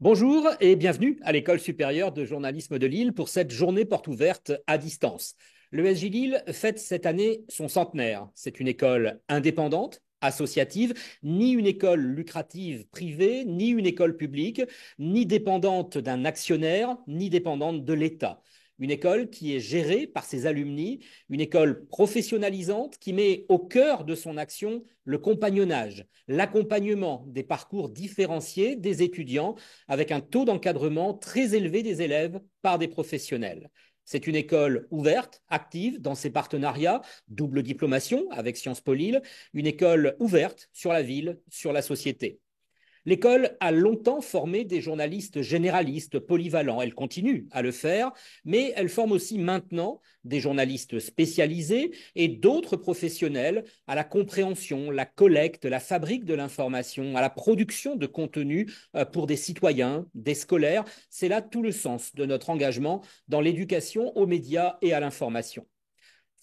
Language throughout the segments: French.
Bonjour et bienvenue à l'École supérieure de journalisme de Lille pour cette journée porte ouverte à distance. L'ESJ Lille fête cette année son centenaire. C'est une école indépendante, associative, ni une école lucrative privée, ni une école publique, ni dépendante d'un actionnaire, ni dépendante de l'État. Une école qui est gérée par ses alumni, une école professionnalisante qui met au cœur de son action le compagnonnage, l'accompagnement des parcours différenciés des étudiants avec un taux d'encadrement très élevé des élèves par des professionnels. C'est une école ouverte, active dans ses partenariats, double diplomation avec Sciences Po Lille, une école ouverte sur la ville, sur la société. L'école a longtemps formé des journalistes généralistes, polyvalents. Elle continue à le faire, mais elle forme aussi maintenant des journalistes spécialisés et d'autres professionnels à la compréhension, la collecte, la fabrique de l'information, à la production de contenu pour des citoyens, des scolaires. C'est là tout le sens de notre engagement dans l'éducation aux médias et à l'information.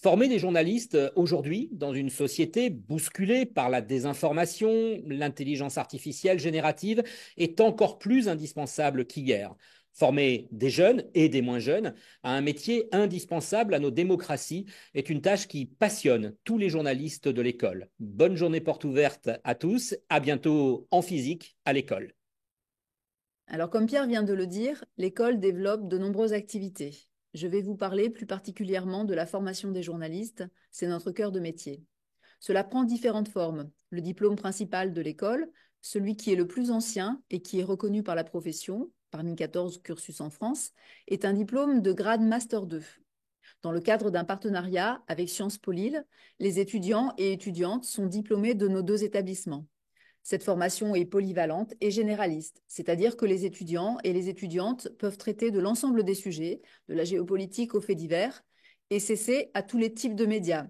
Former des journalistes aujourd'hui dans une société bousculée par la désinformation, l'intelligence artificielle générative est encore plus indispensable qu'hier. Former des jeunes et des moins jeunes à un métier indispensable à nos démocraties est une tâche qui passionne tous les journalistes de l'école. Bonne journée porte ouverte à tous, à bientôt en physique à l'école. Alors, comme Pierre vient de le dire, l'école développe de nombreuses activités. Je vais vous parler plus particulièrement de la formation des journalistes, c'est notre cœur de métier. Cela prend différentes formes. Le diplôme principal de l'école, celui qui est le plus ancien et qui est reconnu par la profession, parmi 14 cursus en France, est un diplôme de grade Master 2. Dans le cadre d'un partenariat avec Sciences Po Lille, les étudiants et étudiantes sont diplômés de nos deux établissements. Cette formation est polyvalente et généraliste, c'est-à-dire que les étudiants et les étudiantes peuvent traiter de l'ensemble des sujets, de la géopolitique aux faits divers, et cesser à tous les types de médias,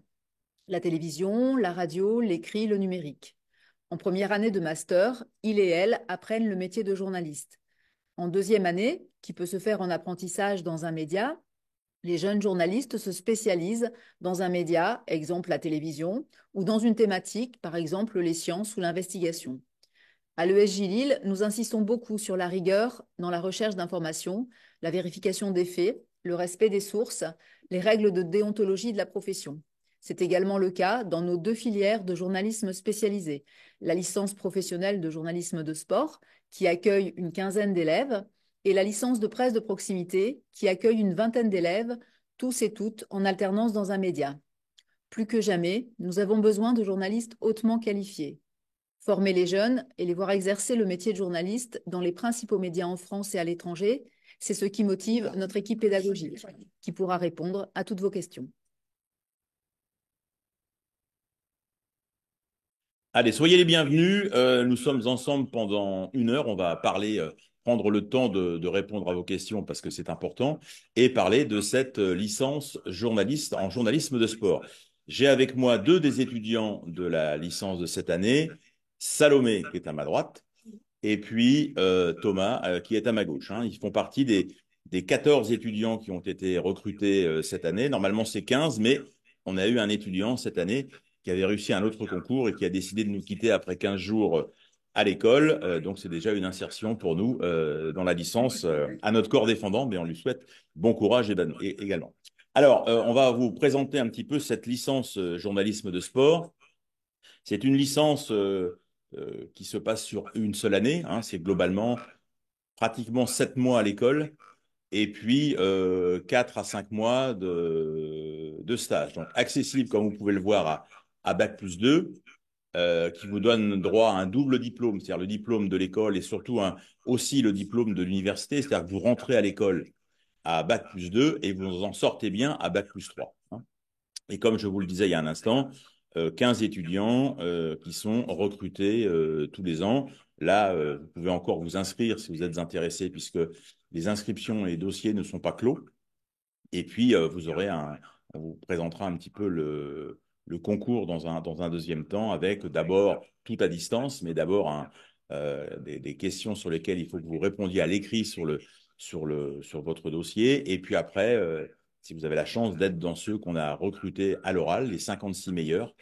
la télévision, la radio, l'écrit, le numérique. En première année de master, il et elle apprennent le métier de journaliste. En deuxième année, qui peut se faire en apprentissage dans un média, les jeunes journalistes se spécialisent dans un média, exemple la télévision, ou dans une thématique, par exemple les sciences ou l'investigation. À l'ESJ Lille, nous insistons beaucoup sur la rigueur dans la recherche d'informations, la vérification des faits, le respect des sources, les règles de déontologie de la profession. C'est également le cas dans nos deux filières de journalisme spécialisé, la licence professionnelle de journalisme de sport, qui accueille une quinzaine d'élèves, et la licence de presse de proximité, qui accueille une vingtaine d'élèves, tous et toutes en alternance dans un média. Plus que jamais, nous avons besoin de journalistes hautement qualifiés. Former les jeunes et les voir exercer le métier de journaliste dans les principaux médias en France et à l'étranger, c'est ce qui motive notre équipe pédagogique, qui pourra répondre à toutes vos questions. Allez, soyez les bienvenus. Nous sommes ensemble pendant 1 heure. On va parler, prendre le temps de répondre à vos questions parce que c'est important et parler de cette licence journaliste en journalisme de sport. J'ai avec moi deux des étudiants de la licence de cette année, Salomé qui est à ma droite et puis Thomas qui est à ma gauche, hein. Ils font partie des 14 étudiants qui ont été recrutés cette année. Normalement, c'est 15, mais on a eu un étudiant cette année qui avait réussi un autre concours et qui a décidé de nous quitter après 15 jours à l'école. Donc, c'est déjà une insertion pour nous dans la licence à notre corps défendant, mais on lui souhaite bon courage également. Alors, on va vous présenter un petit peu cette licence journalisme de sport. C'est une licence qui se passe sur une seule année, hein. C'est globalement pratiquement 7 mois à l'école et puis 4 à 5 mois de stage. Donc, accessible, comme vous pouvez le voir, à Bac+2, qui vous donne droit à un double diplôme, c'est-à-dire le diplôme de l'école et surtout aussi le diplôme de l'université, c'est-à-dire que vous rentrez à l'école à Bac+2 et vous en sortez bien à Bac+3, hein. Et comme je vous le disais il y a un instant, 15 étudiants qui sont recrutés tous les ans. Là, vous pouvez encore vous inscrire si vous êtes intéressé, puisque les inscriptions et les dossiers ne sont pas clos. Et puis, on vous présentera un petit peu le concours dans un deuxième temps, avec d'abord tout à distance, mais d'abord des questions sur lesquelles il faut que vous répondiez à l'écrit sur votre dossier. Et puis après, si vous avez la chance d'être dans ceux qu'on a recrutés à l'oral, les 56 meilleurs,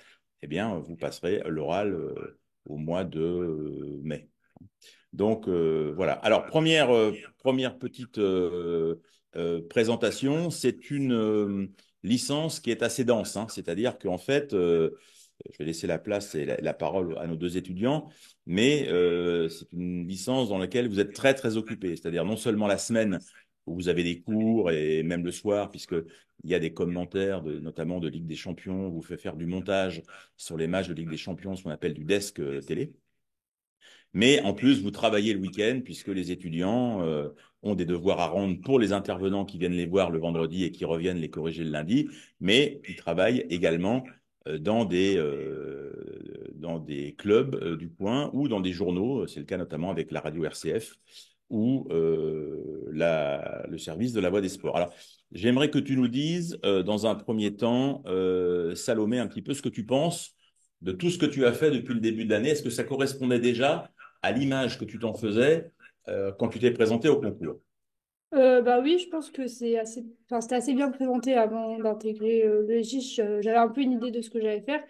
eh bien, vous passerez l'oral au mois de mai. Donc, voilà. Alors, première petite présentation, c'est une licence qui est assez dense, hein. C'est-à-dire qu'en fait, je vais laisser la place et la parole à nos deux étudiants, mais c'est une licence dans laquelle vous êtes très, très occupé. C'est-à-dire non seulement la semaine où vous avez des cours et même le soir, puisqu'il y a des commentaires, notamment de Ligue des Champions, où vous fait faire du montage sur les matchs de Ligue des Champions, ce qu'on appelle du desk télé. Mais en plus, vous travaillez le week-end puisque les étudiants ont des devoirs à rendre pour les intervenants qui viennent les voir le vendredi et qui reviennent les corriger le lundi. Mais ils travaillent également dans des clubs du coin ou dans des journaux. C'est le cas notamment avec la radio RCF ou le service de la Voix des Sports. Alors, j'aimerais que tu nous dises, dans un premier temps, Salomé, un petit peu ce que tu penses de tout ce que tu as fait depuis le début de l'année. Est-ce que ça correspondait déjà à l'image que tu t'en faisais quand tu t'es présenté au concours? Bah oui, je pense que c'était assez bien présenté avant d'intégrer le SJ. J'avais un peu une idée de ce que j'allais faire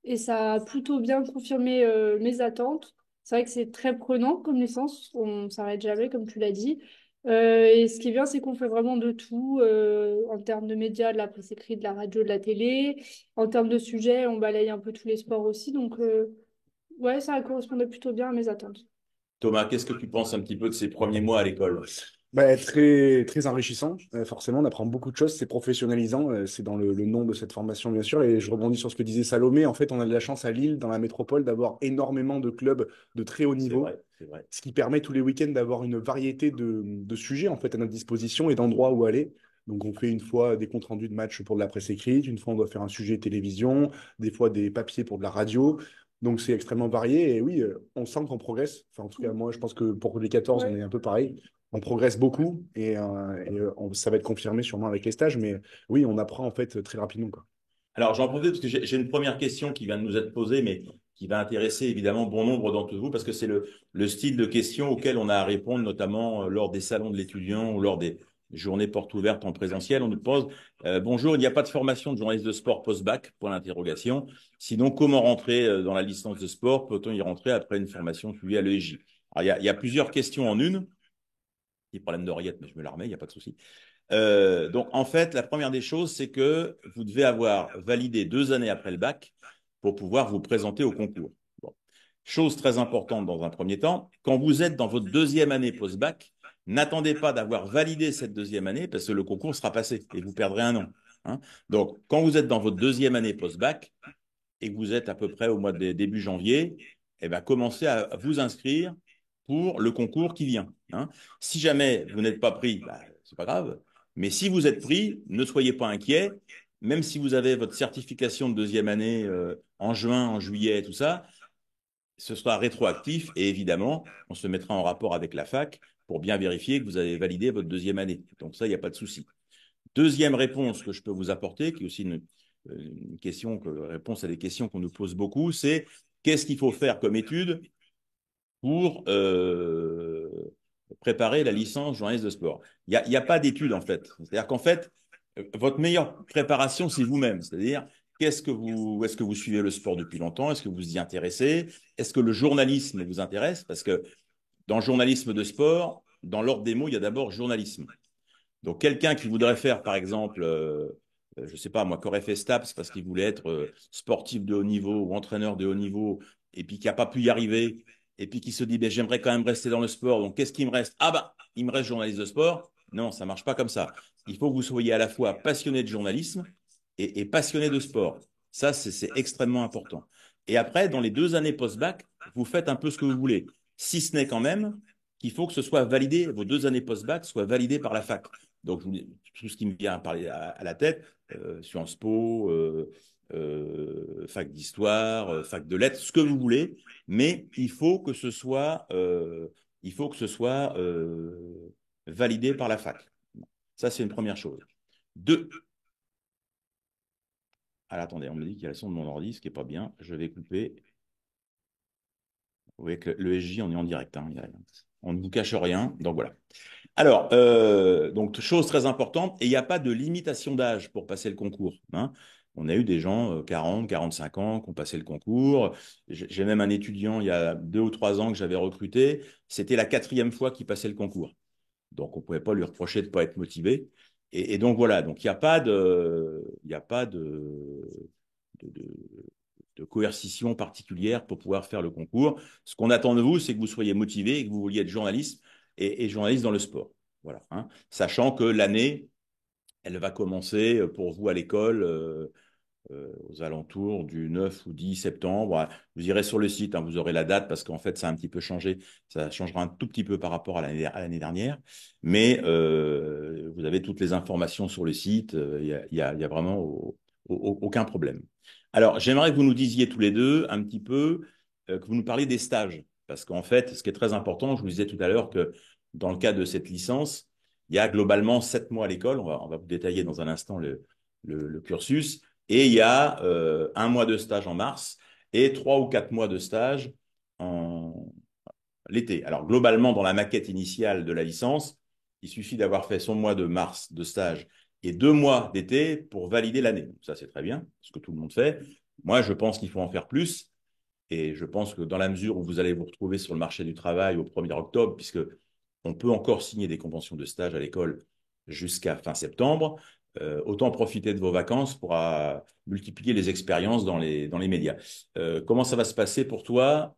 et ça a plutôt bien confirmé mes attentes. C'est vrai que c'est très prenant comme licence, on s'arrête jamais, comme tu l'as dit. Et ce qui est bien, c'est qu'on fait vraiment de tout en termes de médias, de la presse écrite, de la radio, de la télé. En termes de sujets, on balaye un peu tous les sports aussi. Donc, ouais, ça correspondait plutôt bien à mes attentes. Thomas, qu'est-ce que tu penses un petit peu de ces premiers mois à l'école? Bah, très, très enrichissant. Forcément, on apprend beaucoup de choses. C'est professionnalisant. C'est dans le nom de cette formation, bien sûr. Et je rebondis sur ce que disait Salomé. En fait, on a de la chance à Lille, dans la métropole, d'avoir énormément de clubs de très haut C'est niveau, vrai, c'est vrai. ce qui permet tous les week-ends d'avoir une variété de sujets en fait, à notre disposition et d'endroits où aller. Donc, on fait une fois des comptes rendus de matchs pour de la presse écrite, une fois, on doit faire un sujet télévision, des fois des papiers pour de la radio. Donc, c'est extrêmement varié. Et oui, on sent qu'on progresse. Enfin, en tout cas, moi, je pense que pour les 14, on Ouais. est un peu pareil. On progresse beaucoup ça va être confirmé sûrement avec les stages, mais oui, on apprend en fait très rapidement, quoi. Alors, j'en profite parce que j'ai une première question qui vient de nous être posée, mais qui va intéresser évidemment bon nombre d'entre vous, parce que c'est le style de questions auquel on a à répondre, notamment lors des salons de l'étudiant ou lors des journées portes ouvertes en présentiel. On nous pose bonjour, il n'y a pas de formation de journaliste de sport post-bac, point d'interrogation. Sinon, comment rentrer dans la licence de sport? Peut-on y rentrer après une formation suivie à l'ESJ? Alors, il y a plusieurs questions en une. Petit problème d'oreillette, mais je me la remets, il n'y a pas de souci. Donc, en fait, la première des choses, c'est que vous devez avoir validé 2 années après le bac pour pouvoir vous présenter au concours. Bon. Chose très importante dans un premier temps, quand vous êtes dans votre 2e année post-bac, n'attendez pas d'avoir validé cette 2e année parce que le concours sera passé et vous perdrez un an, hein. Donc, quand vous êtes dans votre 2e année post-bac et que vous êtes à peu près au mois de début janvier, eh ben, commencez à vous inscrire pour le concours qui vient, hein. Si jamais vous n'êtes pas pris, bah, c'est pas grave. Mais si vous êtes pris, ne soyez pas inquiets. Même si vous avez votre certification de 2e année en juin, en juillet, tout ça, ce sera rétroactif et évidemment, on se mettra en rapport avec la fac pour bien vérifier que vous avez validé votre 2e année. Donc ça, il n'y a pas de souci. Deuxième réponse que je peux vous apporter, qui est aussi une réponse à des questions qu'on nous pose beaucoup, c'est qu'est-ce qu'il faut faire comme étude pour préparer la licence journaliste de sport. Il y a pas d'étude en fait. C'est-à-dire qu'en fait, votre meilleure préparation, c'est vous-même. C'est-à-dire, est-ce que vous suivez le sport depuis longtemps? Est-ce que vous vous y intéressez? Est-ce que le journalisme vous intéresse? Parce que dans le journalisme de sport, dans l'ordre des mots, il y a d'abord journalisme. Donc, quelqu'un qui voudrait faire, par exemple, je ne sais pas, moi, qu'aurait fait STAPS parce qu'il voulait être sportif de haut niveau ou entraîneur de haut niveau, et puis qui n'a pas pu y arriver, et puis qui se dit, ben, j'aimerais quand même rester dans le sport, donc qu'est-ce qu'il me reste? Ah ben, il me reste journaliste de sport. Non, ça ne marche pas comme ça. Il faut que vous soyez à la fois passionné de journalisme et passionné de sport. Ça, c'est extrêmement important. Et après, dans les 2 années post-bac, vous faites un peu ce que vous voulez. Si ce n'est quand même qu'il faut que ce soit validé, vos 2 années post-bac soient validées par la fac. Donc, tout ce qui me vient à la tête, Sciences Po, fac d'histoire, fac de lettres, ce que vous voulez, mais il faut que ce soit validé par la fac. Ça, c'est une première chose. Deux. Alors, attendez, on me dit qu'il y a le son de mon ordi, ce qui n'est pas bien. Je vais couper. Vous voyez que le SJ, on est en direct, hein, on ne vous cache rien. Donc, voilà. Alors, donc, chose très importante, et il n'y a pas de limitation d'âge pour passer le concours, hein. On a eu des gens 40, 45 ans qui ont passé le concours. J'ai même un étudiant il y a 2 ou 3 ans que j'avais recruté. C'était la 4e fois qu'il passait le concours. Donc, on ne pouvait pas lui reprocher de ne pas être motivé. Et donc, voilà. Donc, il n'y a pas de coercition particulière pour pouvoir faire le concours. Ce qu'on attend de vous, c'est que vous soyez motivé et que vous vouliez être journaliste et journaliste dans le sport. Voilà. Hein. Sachant que l'année, elle va commencer pour vous à l'école aux alentours du 9 ou 10 septembre. Vous irez sur le site, hein, vous aurez la date parce qu'en fait, ça a un petit peu changé. Ça changera un tout petit peu par rapport à l'année dernière. Mais vous avez toutes les informations sur le site. Il y a vraiment aucun problème. Alors, j'aimerais que vous nous disiez tous les deux un petit peu, que vous nous parliez des stages. Parce qu'en fait, ce qui est très important, je vous disais tout à l'heure que dans le cas de cette licence, il y a globalement 7 mois à l'école. On va vous détailler dans un instant le cursus. Et il y a 1 mois de stage en mars et 3 ou 4 mois de stage en l'été. Alors, globalement, dans la maquette initiale de la licence, il suffit d'avoir fait son mois de mars de stage et 2 mois d'été pour valider l'année. Ça, c'est très bien, ce que tout le monde fait. Moi, je pense qu'il faut en faire plus. Et je pense que dans la mesure où vous allez vous retrouver sur le marché du travail au 1er octobre, puisque on peut encore signer des conventions de stage à l'école jusqu'à fin septembre, autant profiter de vos vacances pour multiplier les expériences dans les médias. Comment ça va se passer pour toi,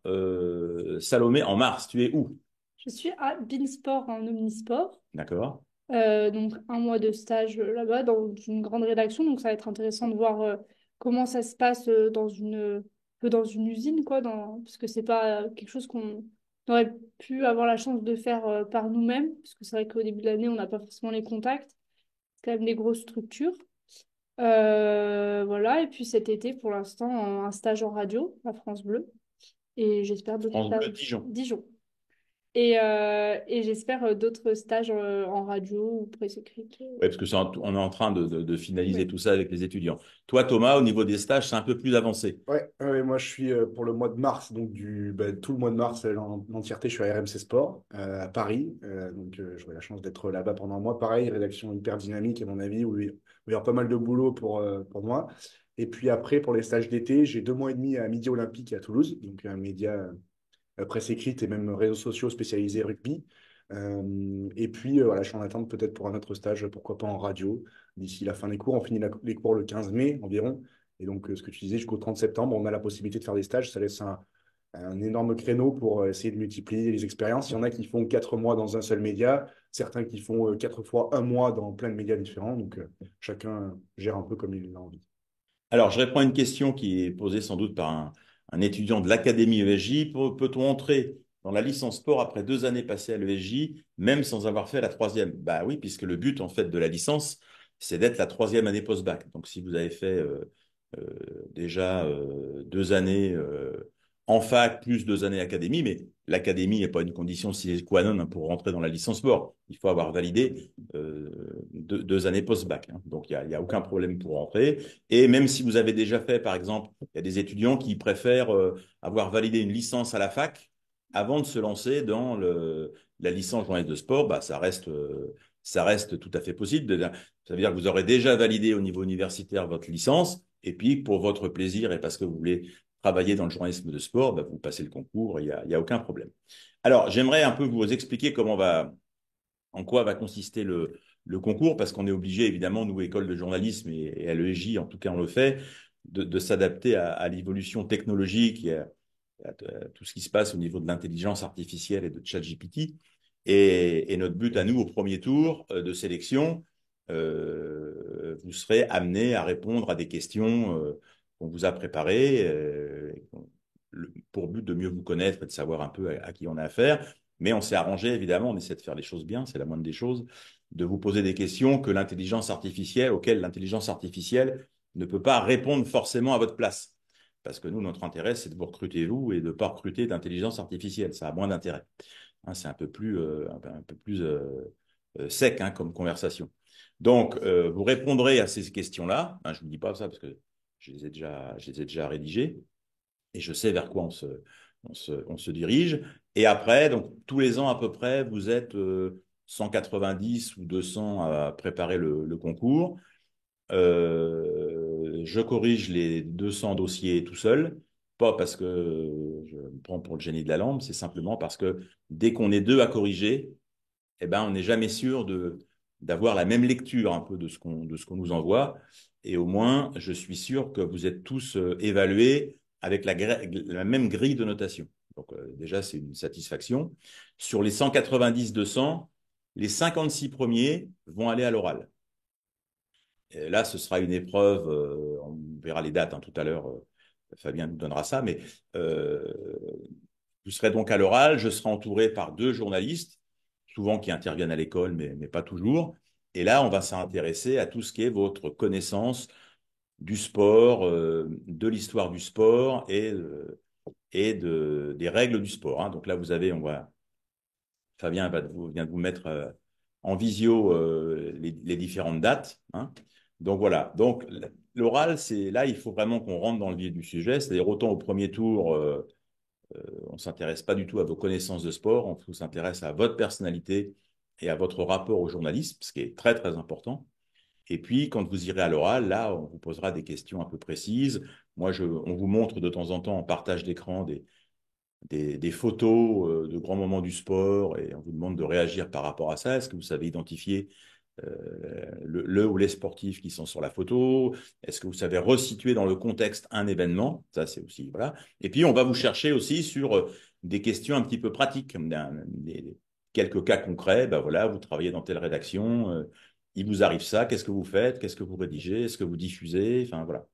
Salomé, en mars? Tu es où? Je suis à Beansport en omnisport. D'accord. Donc 1 mois de stage là-bas dans une grande rédaction. Donc ça va être intéressant de voir comment ça se passe dans une usine, quoi, parce que c'est pas quelque chose qu'on aurait pu avoir la chance de faire par nous-mêmes. Parce que c'est vrai qu'au début de l'année, on n'a pas forcément les contacts. C'est quand même des grosses structures. Voilà, et puis cet été, pour l'instant, un stage en radio à France Bleu. Et j'espère d'autres France Bleu, stages. Dijon. Dijon. Et j'espère d'autres stages en radio ou presse écrite. Oui, parce que on est en train de finaliser Ouais. tout ça avec les étudiants. Toi, Thomas, au niveau des stages, c'est un peu plus avancé. Ouais, moi je suis pour le mois de mars, donc tout le mois de mars, l'entièreté, je suis à RMC Sport à Paris. J'aurai la chance d'être là-bas pendant un mois. Pareil, rédaction hyper dynamique à mon avis, où il va y avoir pas mal de boulot pour moi. Et puis après, pour les stages d'été, j'ai 2 mois et demi à Midi Olympique à Toulouse, donc un média presse écrite et même réseaux sociaux spécialisés rugby. Et puis voilà, je suis en attente peut-être pour un autre stage, pourquoi pas en radio, d'ici la fin des cours. On finit les cours le 15 mai environ. Et donc, ce que tu disais, jusqu'au 30 septembre, on a la possibilité de faire des stages. Ça laisse un énorme créneau pour essayer de multiplier les expériences. Il y en a qui font 4 mois dans un seul média, certains qui font 4 fois un mois dans plein de médias différents. Donc, chacun gère un peu comme il a envie. Alors, je réponds à une question qui est posée sans doute par un étudiant de l'Académie ESJ. Peut-on entrer dans la licence sport après 2 années passées à l'ESJ, même sans avoir fait la 3e? Bah oui, puisque le but, en fait, de la licence, c'est d'être la 3e année post-bac. Donc, si vous avez fait déjà 2 années en fac, plus 2 années académie, mais l'académie n'est pas une condition sine qua non pour rentrer dans la licence sport. Il faut avoir validé 2 années post-bac. Hein. Donc, il n'y a aucun problème pour rentrer. Et même si vous avez déjà fait, par exemple, il y a des étudiants qui préfèrent avoir validé une licence à la fac avant de se lancer dans la licence journaliste de sport, bah, ça reste tout à fait possible. Ça veut dire que vous aurez déjà validé au niveau universitaire votre licence, et puis pour votre plaisir et parce que vous voulez travailler dans le journalisme de sport, bah, vous passez le concours, il y a aucun problème. Alors, j'aimerais un peu vous expliquer en quoi va consister le concours, parce qu'on est obligé, évidemment, nous, école de journalisme et à l'ESJ, en tout cas, on le fait, de s'adapter à l'évolution technologique et à tout ce qui se passe au niveau de l'intelligence artificielle et de ChatGPT. Et notre but à nous, au premier tour de sélection, vous serez amené à répondre à des questions qu'on vous a préparées pour but de mieux vous connaître et de savoir un peu à qui on a affaire. Mais on s'est arrangé, évidemment, on essaie de faire les choses bien, c'est la moindre des choses, de vous poser des questions auxquelles l'intelligence artificielle ne peut pas répondre forcément à votre place. Parce que nous, notre intérêt, c'est de vous recruter vous et de ne pas recruter d'intelligence artificielle. Ça a moins d'intérêt. Hein, c'est un peu plus sec hein, comme conversation. Donc, vous répondrez à ces questions-là. Hein, je ne vous dis pas ça parce que je les ai déjà rédigées et je sais vers quoi on se dirige. Et après, donc, tous les ans à peu près, vous êtes 190 ou 200 à préparer le concours. je corrige les 200 dossiers tout seul, pas parce que je me prends pour le génie de la lampe, c'est simplement parce que dès qu'on est deux à corriger, eh ben, on n'est jamais sûr d'avoir la même lecture un peu de ce qu'on nous envoie. Et au moins, je suis sûr que vous êtes tous évalués avec la même grille de notation. Donc déjà, c'est une satisfaction. Sur les 190-200, les 56 premiers vont aller à l'oral. Là, ce sera une épreuve, on verra les dates tout à l'heure, Fabien nous donnera ça, mais vous serez donc à l'oral, je serai entouré par 2 journalistes, souvent qui interviennent à l'école, mais pas toujours. Et là, on va s'intéresser à tout ce qui est votre connaissance du sport, de l'histoire du sport et des règles du sport. Donc là, Fabien vient de vous mettre en visio les différentes dates. Donc voilà. Donc l'oral, là, il faut vraiment qu'on rentre dans le vif du sujet. C'est-à-dire autant au premier tour, on ne s'intéresse pas du tout à vos connaissances de sport, on s'intéresse à votre personnalité et à votre rapport au journalisme, ce qui est très, très important. Et puis, quand vous irez à l'oral, là, on vous posera des questions un peu précises. Moi, on vous montre de temps en temps en partage d'écran des photos de grands moments du sport et on vous demande de réagir par rapport à ça. Est-ce que vous savez identifier le ou les sportifs qui sont sur la photo? Est-ce que vous savez resituer dans le contexte un événement? Ça, c'est aussi, voilà. Et puis, on va vous chercher aussi sur des questions un petit peu pratiques, quelques cas concrets. Ben voilà, vous travaillez dans telle rédaction, il vous arrive ça, qu'est-ce que vous faites? Qu'est-ce que vous rédigez? Est-ce que vous diffusez? Enfin, voilà.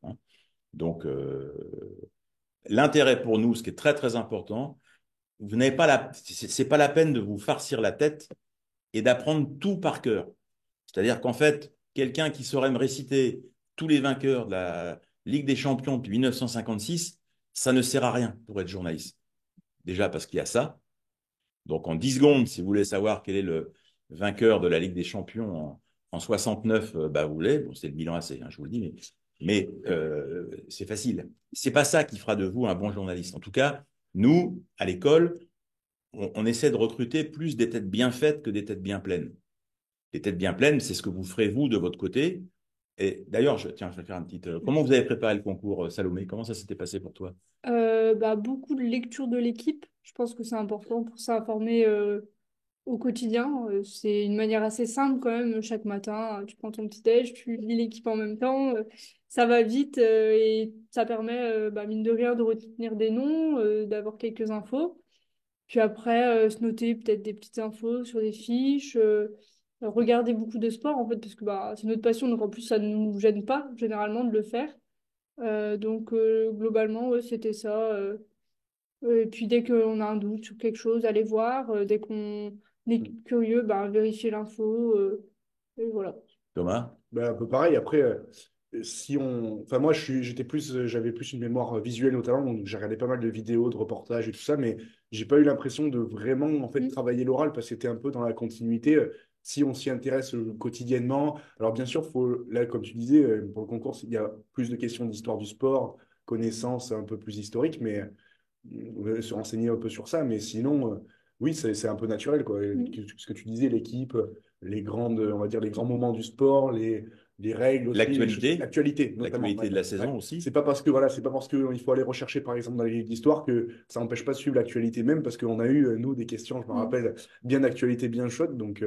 Donc, l'intérêt pour nous, ce qui est très, très important, vous n'avez pas c'est pas la peine de vous farcir la tête et d'apprendre tout par cœur. C'est-à-dire qu'en fait, quelqu'un qui saurait me réciter tous les vainqueurs de la Ligue des Champions depuis 1956, ça ne sert à rien pour être journaliste. Déjà parce qu'il y a ça. Donc en 10 secondes, si vous voulez savoir quel est le vainqueur de la Ligue des Champions en 69, vous l'avez. Bon, c'est le bilan AC, je vous le dis, mais c'est facile. C'est pas ça qui fera de vous un bon journaliste. En tout cas, nous, à l'école, on essaie de recruter plus des têtes bien faites que des têtes bien pleines. Les têtes bien pleines, c'est ce que vous ferez vous de votre côté. Et d'ailleurs, je vais faire un petit. Comment vous avez préparé le concours, Salomé? Comment ça s'était passé pour toi? Beaucoup de lecture de l'équipe. Je pense que c'est important pour s'informer au quotidien. C'est une manière assez simple quand même. Chaque matin, tu prends ton petit déj, tu lis l'équipe en même temps. Ça va vite et ça permet, mine de rien, de retenir des noms, d'avoir quelques infos. Puis après, se noter peut-être des petites infos sur des fiches. Regarder beaucoup de sport en fait, parce que c'est notre passion, donc en plus, ça ne nous gêne pas généralement de le faire. Globalement, ouais, c'était ça. Et puis dès qu'on a un doute sur quelque chose, aller voir. Dès qu'on est curieux, vérifier l'info. Et voilà. Thomas? Un peu pareil. Après, enfin moi, j'avais plus une mémoire visuelle notamment, donc j'ai regardé pas mal de vidéos, de reportages et tout ça, mais j'ai pas eu l'impression de vraiment en fait travailler l'oral parce que c'était un peu dans la continuité. Si on s'y intéresse quotidiennement, alors bien sûr, là, comme tu disais, pour le concours, il y a plus de questions d'histoire du sport, connaissances un peu plus historiques, mais se renseigner un peu sur ça. Mais sinon, oui, c'est un peu naturel, quoi. Ce que tu disais, l'équipe, on va dire, les grands moments du sport, les règles aussi, l'actualité, notamment. L'actualité de la saison aussi. C'est pas parce que voilà, c'est pas parce qu'il faut aller rechercher par exemple dans les livres d'histoire que ça n'empêche pas de suivre l'actualité même parce qu'on a eu nous des questions, je me rappelle, bien d'actualité, bien chaude. Donc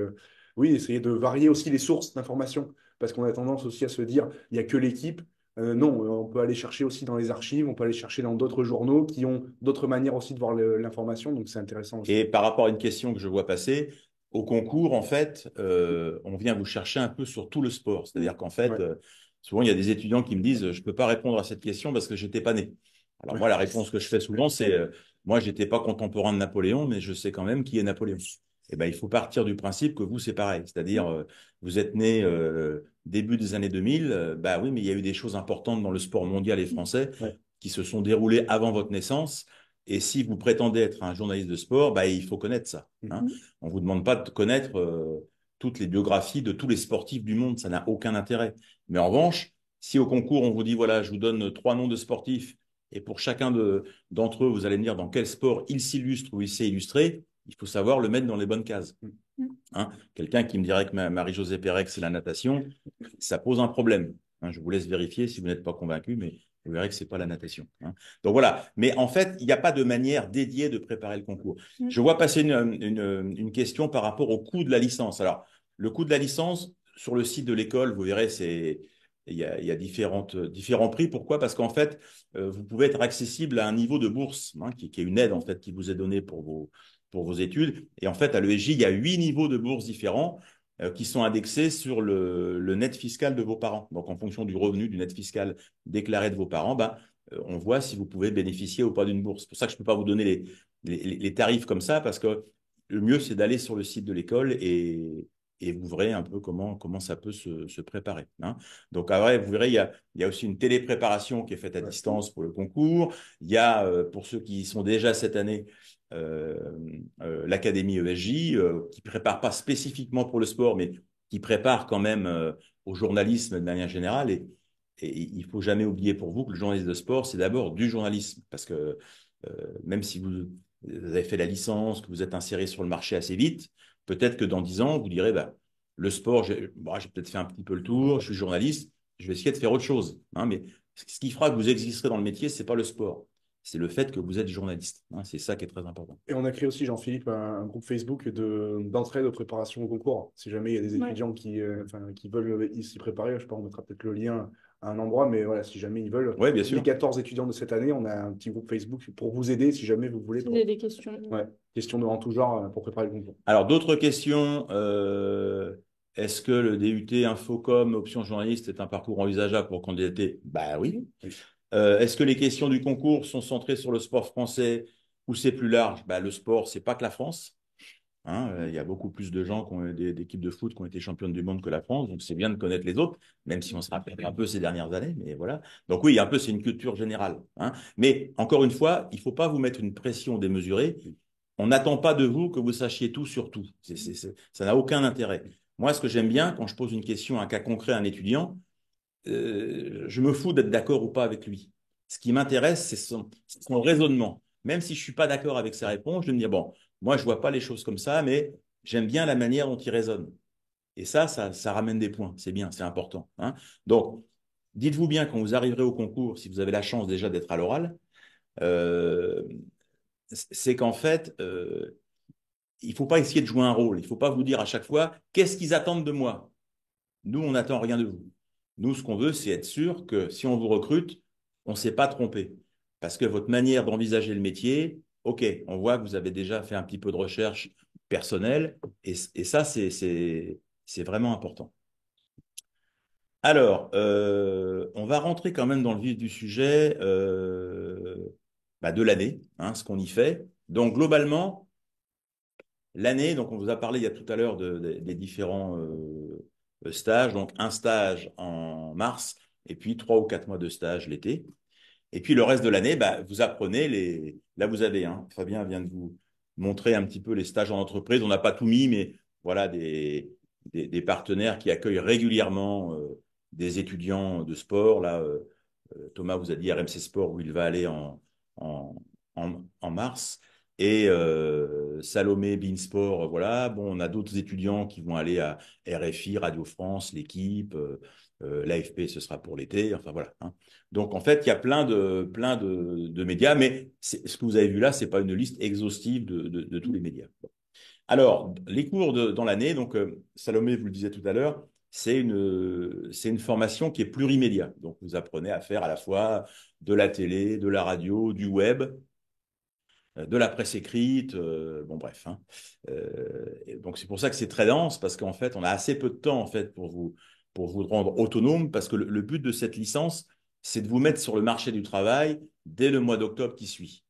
oui, essayer de varier aussi les sources d'information parce qu'on a tendance aussi à se dire il y a que l'équipe. Non, on peut aller chercher aussi dans les archives, on peut aller chercher dans d'autres journaux qui ont d'autres manières aussi de voir l'information, donc c'est intéressant aussi. Et par rapport à une question que je vois passer, au concours, en fait, on vient vous chercher un peu sur tout le sport. C'est-à-dire qu'en fait, souvent, il y a des étudiants qui me disent « je ne peux pas répondre à cette question parce que je n'étais pas né ». Alors moi, la réponse que je fais souvent, c'est moi, je n'étais pas contemporain de Napoléon, mais je sais quand même qui est Napoléon ». Eh ben, il faut partir du principe que vous, c'est pareil. C'est-à-dire, vous êtes né début des années 2000, oui, mais il y a eu des choses importantes dans le sport mondial et français qui se sont déroulées avant votre naissance. Et si vous prétendez être un journaliste de sport, il faut connaître ça. On ne vous demande pas de connaître toutes les biographies de tous les sportifs du monde. Ça n'a aucun intérêt. Mais en revanche, si au concours, on vous dit, voilà, je vous donne 3 noms de sportifs, et pour chacun d'entre eux, vous allez me dire dans quel sport il s'illustre ou il s'est illustré, il faut savoir le mettre dans les bonnes cases. Quelqu'un qui me dirait que Marie-Josée Pérec, c'est la natation, ça pose un problème. hein. Je vous laisse vérifier si vous n'êtes pas convaincu, mais vous verrez que ce n'est pas la natation, hein. Donc voilà. Mais en fait, il n'y a pas de manière dédiée de préparer le concours. Je vois passer une question par rapport au coût de la licence. Alors, le coût de la licence, sur le site de l'école, vous verrez, il y a différents prix. Pourquoi? Parce qu'en fait, vous pouvez être accessible à un niveau de bourse, hein, qui est une aide en fait qui vous est donnée pour vos études. Et en fait, à l'ESJ, il y a 8 niveaux de bourse différents qui sont indexés sur le net fiscal de vos parents. Donc, en fonction du revenu du net fiscal déclaré de vos parents, on voit si vous pouvez bénéficier ou pas d'une bourse. C'est pour ça que je ne peux pas vous donner les tarifs comme ça, parce que le mieux, c'est d'aller sur le site de l'école et vous verrez un peu comment ça peut se préparer, hein. Donc, après, vous verrez, il y a aussi une télépréparation qui est faite à distance pour le concours. Il y a, pour ceux qui y sont déjà cette année, l'Académie ESJ, qui ne prépare pas spécifiquement pour le sport, mais qui prépare quand même au journalisme de manière générale. Et il ne faut jamais oublier pour vous que le journalisme de sport, c'est d'abord du journalisme. Parce que même si vous avez fait la licence, que vous êtes inséré sur le marché assez vite, peut-être que dans 10 ans, vous direz, le sport, j'ai peut-être fait un petit peu le tour, je suis journaliste, je vais essayer de faire autre chose, hein. Mais ce qui fera que vous existerez dans le métier, ce n'est pas le sport. C'est le fait que vous êtes journaliste, hein. C'est ça qui est très important. Et on a créé aussi, Jean-Philippe, un groupe Facebook d'entraide aux préparations au concours. Si jamais il y a des étudiants qui veulent s'y préparer, je sais pas, on mettra peut-être le lien à un endroit, mais voilà, si jamais ils veulent. Oui, bien sûr. Les 14 étudiants de cette année, on a un petit groupe Facebook pour vous aider si jamais vous voulez. Poser des questions. Ouais, questions en tout genre pour préparer le concours. Alors, d'autres questions. Est-ce que le DUT Infocom, option journaliste, est un parcours envisageable pour candidater? Oui. Est-ce que les questions du concours sont centrées sur le sport français ou c'est plus large? Le sport, c'est pas que la France, hein. Il y a beaucoup plus de gens qui ont d'équipes de foot qui ont été championnes du monde que la France, donc c'est bien de connaître les autres, même si on se rappelle un peu ces dernières années, mais voilà. Donc oui, un peu, c'est une culture générale, hein. Mais encore une fois, il ne faut pas vous mettre une pression démesurée. On n'attend pas de vous que vous sachiez tout sur tout. Ça n'a aucun intérêt. Moi, ce que j'aime bien, quand je pose une question, un cas concret à un étudiant, je me fous d'être d'accord ou pas avec lui. Ce qui m'intéresse, c'est son raisonnement. Même si je ne suis pas d'accord avec ses réponses, je vais me dire, bon, moi, je ne vois pas les choses comme ça, mais j'aime bien la manière dont il raisonne. Et ça ramène des points. C'est bien, c'est important, hein. Donc, dites-vous bien, quand vous arriverez au concours, si vous avez la chance déjà d'être à l'oral, c'est qu'en fait, il ne faut pas essayer de jouer un rôle. Il ne faut pas vous dire à chaque fois, qu'est-ce qu'ils attendent de moi? Nous, on n'attend rien de vous. Nous, ce qu'on veut, c'est être sûr que si on vous recrute, on ne s'est pas trompé. Parce que votre manière d'envisager le métier, OK, on voit que vous avez déjà fait un petit peu de recherche personnelle, et ça, c'est vraiment important. Alors, on va rentrer quand même dans le vif du sujet de l'année, hein, ce qu'on y fait. Donc, globalement, l'année, donc on vous a parlé il y a tout à l'heure des différents stages. Donc, un stage en mars et puis 3 ou 4 mois de stage l'été. Et puis, le reste de l'année, vous apprenez Là, vous avez, hein, Fabien vient de vous montrer un petit peu les stages en entreprise. On n'a pas tout mis, mais voilà des partenaires qui accueillent régulièrement des étudiants de sport. Là, Thomas vous a dit RMC Sport où il va aller en mars. Et Salomé, Beansport, voilà. Bon, on a d'autres étudiants qui vont aller à RFI, Radio France, l'équipe, l'AFP, ce sera pour l'été. Enfin, voilà, hein. Donc, en fait, il y a plein de médias, mais ce que vous avez vu là, ce n'est pas une liste exhaustive de tous les médias. Alors, les cours dans l'année, donc Salomé vous le disait tout à l'heure, c'est une formation qui est plurimédia. Donc, vous apprenez à faire à la fois de la télé, de la radio, du web, de la presse écrite, bon bref, hein. Donc c'est pour ça que c'est très dense, parce qu'en fait, on a assez peu de temps en fait pour vous rendre autonome, parce que le but de cette licence, c'est de vous mettre sur le marché du travail dès le mois d'octobre qui suit,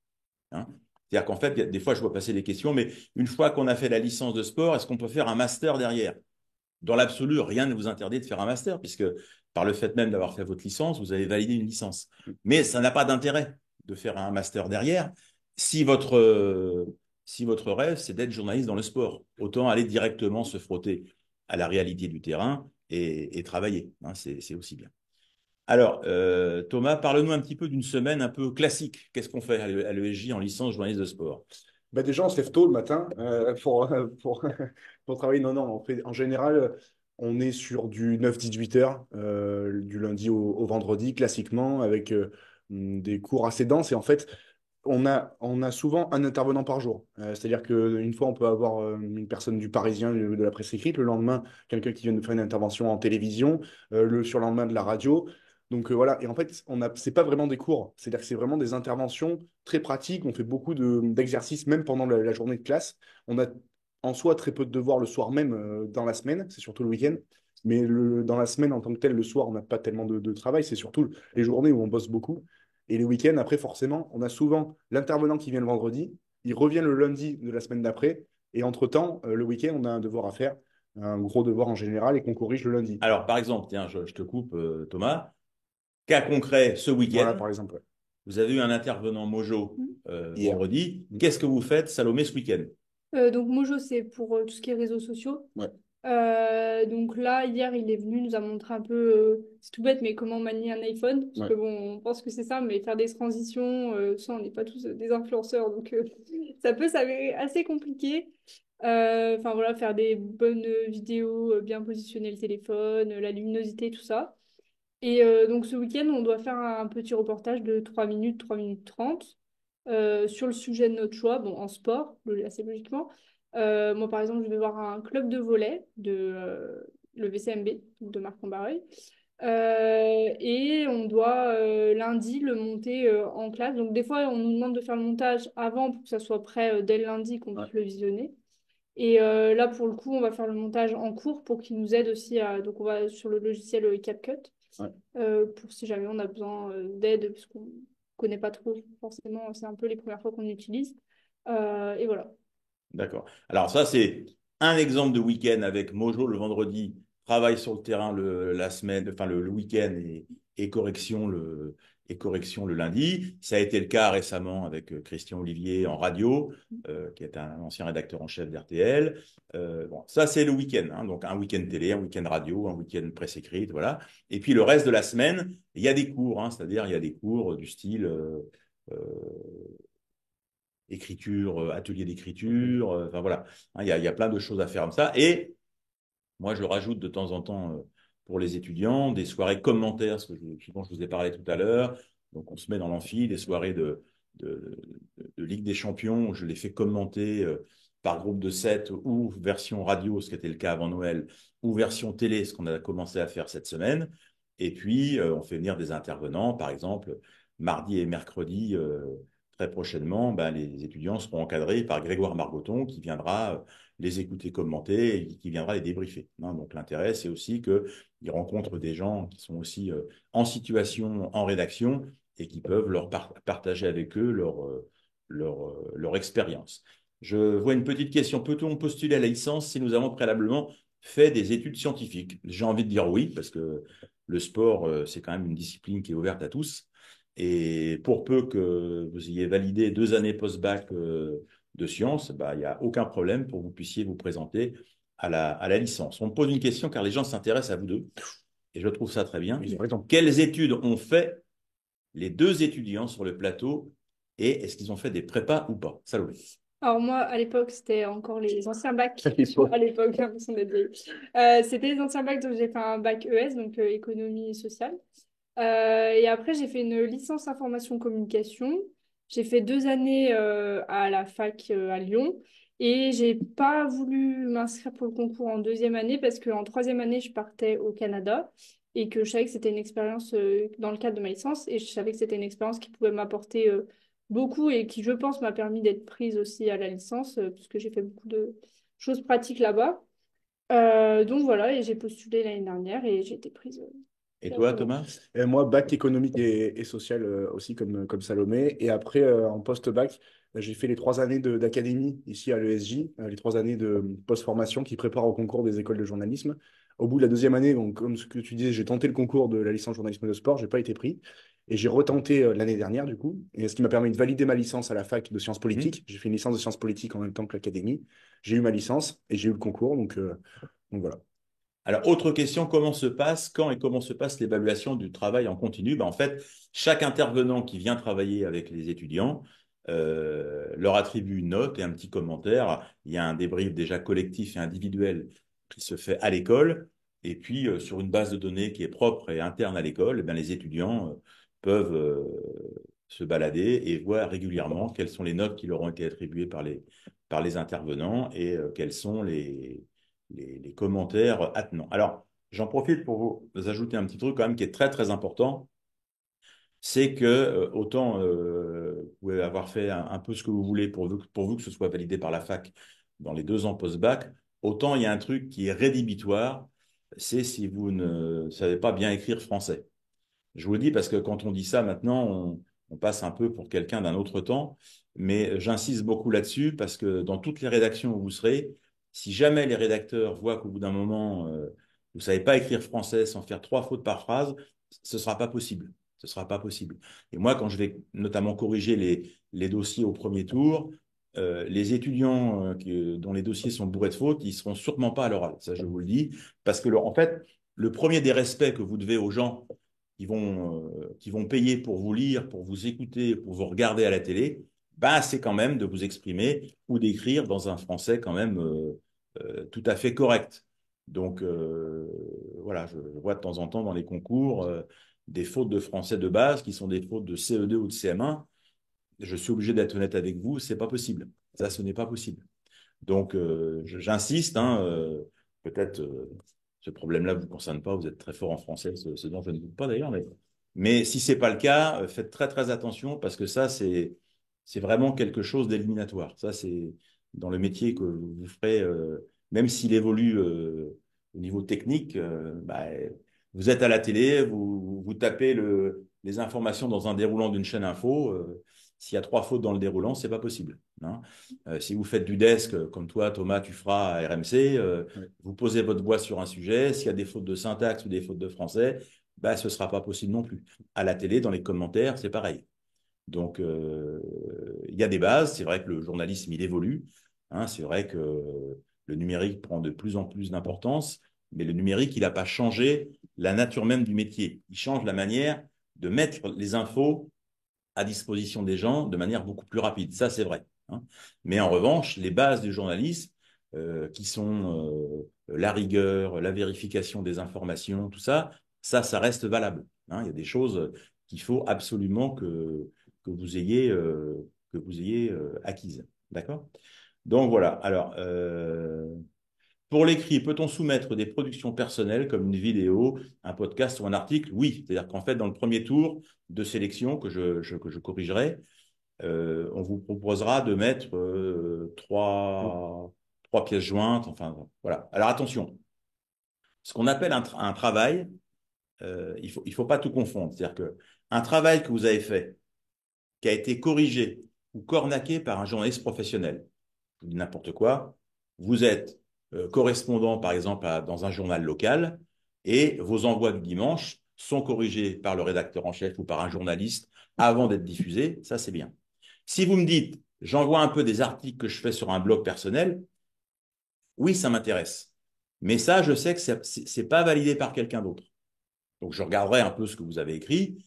hein. C'est-à-dire qu'en fait, des fois, je vois passer des questions, mais une fois qu'on a fait la licence de sport, est-ce qu'on peut faire un master derrière? Dans l'absolu, rien ne vous interdit de faire un master, puisque par le fait même d'avoir fait votre licence, vous avez validé une licence. Mais ça n'a pas d'intérêt de faire un master derrière si votre rêve, c'est d'être journaliste dans le sport. Autant aller directement se frotter à la réalité du terrain et travailler, hein, c'est aussi bien. Alors, Thomas, parle-nous un petit peu d'une semaine un peu classique. Qu'est-ce qu'on fait à l'ESJ en licence journaliste de sport? Déjà, on se lève tôt le matin pour travailler. Non, en général, on est sur du 9-18 heures, du lundi au vendredi, classiquement, avec des cours assez denses. Et en fait, on a souvent un intervenant par jour. C'est-à-dire qu'une fois, on peut avoir une personne du Parisien, de la presse écrite, le lendemain, quelqu'un qui vient de faire une intervention en télévision, le surlendemain de la radio. Donc voilà, et en fait, c'est pas vraiment des cours, c'est-à-dire que c'est vraiment des interventions très pratiques. On fait beaucoup d'exercices, même pendant la journée de classe. On a en soi très peu de devoirs le soir même dans la semaine, c'est surtout le week-end. Mais dans la semaine en tant que tel, le soir, on n'a pas tellement de travail, c'est surtout les journées où on bosse beaucoup. Et les week-ends, après, forcément, on a souvent l'intervenant qui vient le vendredi, il revient le lundi de la semaine d'après, et entre-temps, le week-end, on a un devoir à faire, un gros devoir en général, et qu'on corrige le lundi. Alors, par exemple, tiens, je te coupe, Thomas. Cas concret, ce Voilà, week-end, par exemple. Ouais. vous avez eu un intervenant Mojo Hier. vendredi. Qu'est-ce que vous faites, Salomé, ce week-end? Donc Mojo, c'est pour tout ce qui est réseaux sociaux. Ouais. Donc là, hier, il est venu nous a montré un peu, c'est tout bête, mais comment manier un iPhone. Parce Ouais. que bon, on pense que c'est ça, mais faire des transitions, ça, on n'est pas tous des influenceurs, donc ça peut s'avérer assez compliqué. Enfin voilà, faire des bonnes vidéos, bien positionner le téléphone, la luminosité, tout ça. Et donc ce week-end, on doit faire un petit reportage de 3 minutes 30 sur le sujet de notre choix, bon, en sport, assez logiquement. Moi, par exemple, je vais voir un club de volley de le VCMB, donc de Marc-en-Barreuil. Et on doit lundi le monter en classe. Donc des fois, on nous demande de faire le montage avant pour que ça soit prêt dès le lundi, qu'on puisse le visionner. Et là, pour le coup, on va faire le montage en cours pour qu'il nous aide aussi à... Donc on va sur le logiciel CapCut. Ouais. Pour si jamais on a besoin d'aide, parce qu'on connaît pas trop forcément, c'est un peu les premières fois qu'on utilise. Et voilà. D'accord. Alors ça, c'est un exemple de week-end avec Mojo le vendredi, travail sur le terrain la semaine, enfin le week-end et correction le lundi. Ça a été le cas récemment avec Christian Olivier en radio, qui est un ancien rédacteur en chef d'RTL. Bon, ça, c'est le week-end, hein, donc un week-end télé, un week-end radio, un week-end presse écrite, voilà. Et puis le reste de la semaine, il y a des cours, hein, c'est-à-dire il y a des cours du style euh, écriture, atelier d'écriture, enfin voilà, hein, il y a plein de choses à faire comme ça. Et moi, je rajoute de temps en temps pour les étudiants des soirées commentaires, ce dont je vous ai parlé tout à l'heure. Donc, on se met dans l'amphi, des soirées de Ligue des Champions où je les fais commenter par groupe de 7 ou version radio, ce qui était le cas avant Noël, ou version télé, ce qu'on a commencé à faire cette semaine. Et puis, on fait venir des intervenants, par exemple, mardi et mercredi, très prochainement, ben, les étudiants seront encadrés par Grégoire Margoton qui viendra les écouter commenter et qui viendra les débriefer. Hein. Donc l'intérêt, c'est aussi qu'ils rencontrent des gens qui sont aussi en situation, en rédaction, et qui peuvent leur partager avec eux leur expérience. Je vois une petite question. Peut-on postuler à la licence si nous avons préalablement fait des études scientifiques? J'ai envie de dire oui, parce que le sport, c'est quand même une discipline qui est ouverte à tous. Et pour peu que vous ayez validé 2 années post-bac de sciences, bah, il n'y a aucun problème pour que vous puissiez vous présenter à la licence. On me pose une question car les gens s'intéressent à vous deux, et je trouve ça très bien. Quelles études ont fait les 2 étudiants sur le plateau, et est-ce qu'ils ont fait des prépas ou pas? Salomé. Alors moi, à l'époque, c'était encore les anciens bacs. À l'époque, j'ai l'impression d'être vieille. C'était les anciens bacs, donc j'ai fait un bac ES, donc économie sociale. Et après, j'ai fait une licence information communication. J'ai fait 2 années à la fac à Lyon. Et j'ai pas voulu m'inscrire pour le concours en deuxième année parce qu'en troisième année, je partais au Canada et que je savais que c'était une expérience dans le cadre de ma licence et je savais que c'était une expérience qui pouvait m'apporter beaucoup et qui, je pense, m'a permis d'être prise aussi à la licence puisque j'ai fait beaucoup de choses pratiques là-bas. Donc voilà, et j'ai postulé l'année dernière et j'ai été prise. Et toi, Thomas? Et moi, bac économique et social aussi, comme Salomé. Et après, en post-bac, j'ai fait les 3 années d'académie ici à l'ESJ, les 3 années de post-formation qui préparent au concours des écoles de journalisme. Au bout de la deuxième année, donc, comme ce que tu disais, j'ai tenté le concours de la licence journalisme de sport, j'ai pas été pris. Et j'ai retenté l'année dernière, du coup, et ce qui m'a permis de valider ma licence à la fac de sciences politiques. J'ai fait une licence de sciences politiques en même temps que l'académie. J'ai eu ma licence et j'ai eu le concours, donc voilà. Alors, autre question, quand et comment se passe l'évaluation du travail en continu? Ben, en fait, chaque intervenant qui vient travailler avec les étudiants leur attribue une note et un petit commentaire. Il y a un débrief déjà collectif et individuel qui se fait à l'école. Et puis, sur une base de données qui est propre et interne à l'école, eh bien, les étudiants peuvent se balader et voir régulièrement quelles sont les notes qui leur ont été attribuées par les intervenants et quels sont les commentaires attenants. Alors, j'en profite pour vous ajouter un petit truc quand même qui est très, très important. C'est que autant vous pouvez avoir fait un peu ce que vous voulez pour vous que ce soit validé par la fac dans les 2 ans post-bac, autant il y a un truc qui est rédhibitoire, c'est si vous ne savez pas bien écrire français. Je vous le dis parce que quand on dit ça maintenant, on passe un peu pour quelqu'un d'un autre temps, mais j'insiste beaucoup là-dessus parce que dans toutes les rédactions où vous serez, si jamais les rédacteurs voient qu'au bout d'un moment, vous ne savez pas écrire français sans faire 3 fautes par phrase, ce ne sera pas possible. Ce sera pas possible. Et moi, quand je vais notamment corriger les dossiers au premier tour, les étudiants dont les dossiers sont bourrés de fautes, ils ne seront sûrement pas à l'oral. Ça, je vous le dis. Parce que, en fait, le premier des respects que vous devez aux gens qui vont payer pour vous lire, pour vous écouter, pour vous regarder à la télé, bah, c'est quand même de vous exprimer ou d'écrire dans un français quand même tout à fait correct. Donc, voilà, je vois de temps en temps dans les concours des fautes de français de base qui sont des fautes de CE2 ou de CM1. Je suis obligé d'être honnête avec vous, c'est pas possible. Ça, ce n'est pas possible. Donc, j'insiste, hein, peut-être ce problème-là ne vous concerne pas, vous êtes très fort en français, ce dont je ne doute pas d'ailleurs, mais si ce n'est pas le cas, faites très très attention parce que ça, c'est vraiment quelque chose d'éliminatoire. Ça, c'est dans le métier que vous ferez, même s'il évolue au niveau technique, bah, vous êtes à la télé, vous tapez les informations dans un déroulant d'une chaîne info. S'il y a 3 fautes dans le déroulant, c'est pas possible. Hein. Si vous faites du desk, comme toi, Thomas, tu feras à RMC, vous posez votre voix sur un sujet. S'il y a des fautes de syntaxe ou des fautes de français, bah, ce ne sera pas possible non plus. À la télé, dans les commentaires, c'est pareil. Donc, il y a des bases. C'est vrai que le journalisme, il évolue. Hein. C'est vrai que le numérique prend de plus en plus d'importance, mais le numérique, il n'a pas changé la nature même du métier. Il change la manière de mettre les infos à disposition des gens de manière beaucoup plus rapide. Ça, c'est vrai. Hein. Mais en revanche, les bases du journalisme, qui sont la rigueur, la vérification des informations, tout ça, ça reste valable. Hein. Il y a des choses qu'il faut absolument que vous ayez, acquises. D'accord? Donc voilà. Alors, pour l'écrit, peut-on soumettre des productions personnelles comme une vidéo, un podcast ou un article? Oui. C'est-à-dire qu'en fait, dans le premier tour de sélection que je corrigerai, on vous proposera de mettre 3 pièces jointes. Enfin, voilà. Alors attention, ce qu'on appelle un travail, il faut pas tout confondre. C'est-à-dire qu'un travail que vous avez fait, qui a été corrigé ou cornaqué par un journaliste professionnel, je vous dis n'importe quoi, vous êtes correspondant, par exemple, dans un journal local, et vos envois du dimanche sont corrigés par le rédacteur en chef ou par un journaliste avant d'être diffusés, ça c'est bien. Si vous me dites, j'envoie un peu des articles que je fais sur un blog personnel, oui, ça m'intéresse. Mais ça, je sais que c'est pas validé par quelqu'un d'autre. Donc, je regarderai un peu ce que vous avez écrit,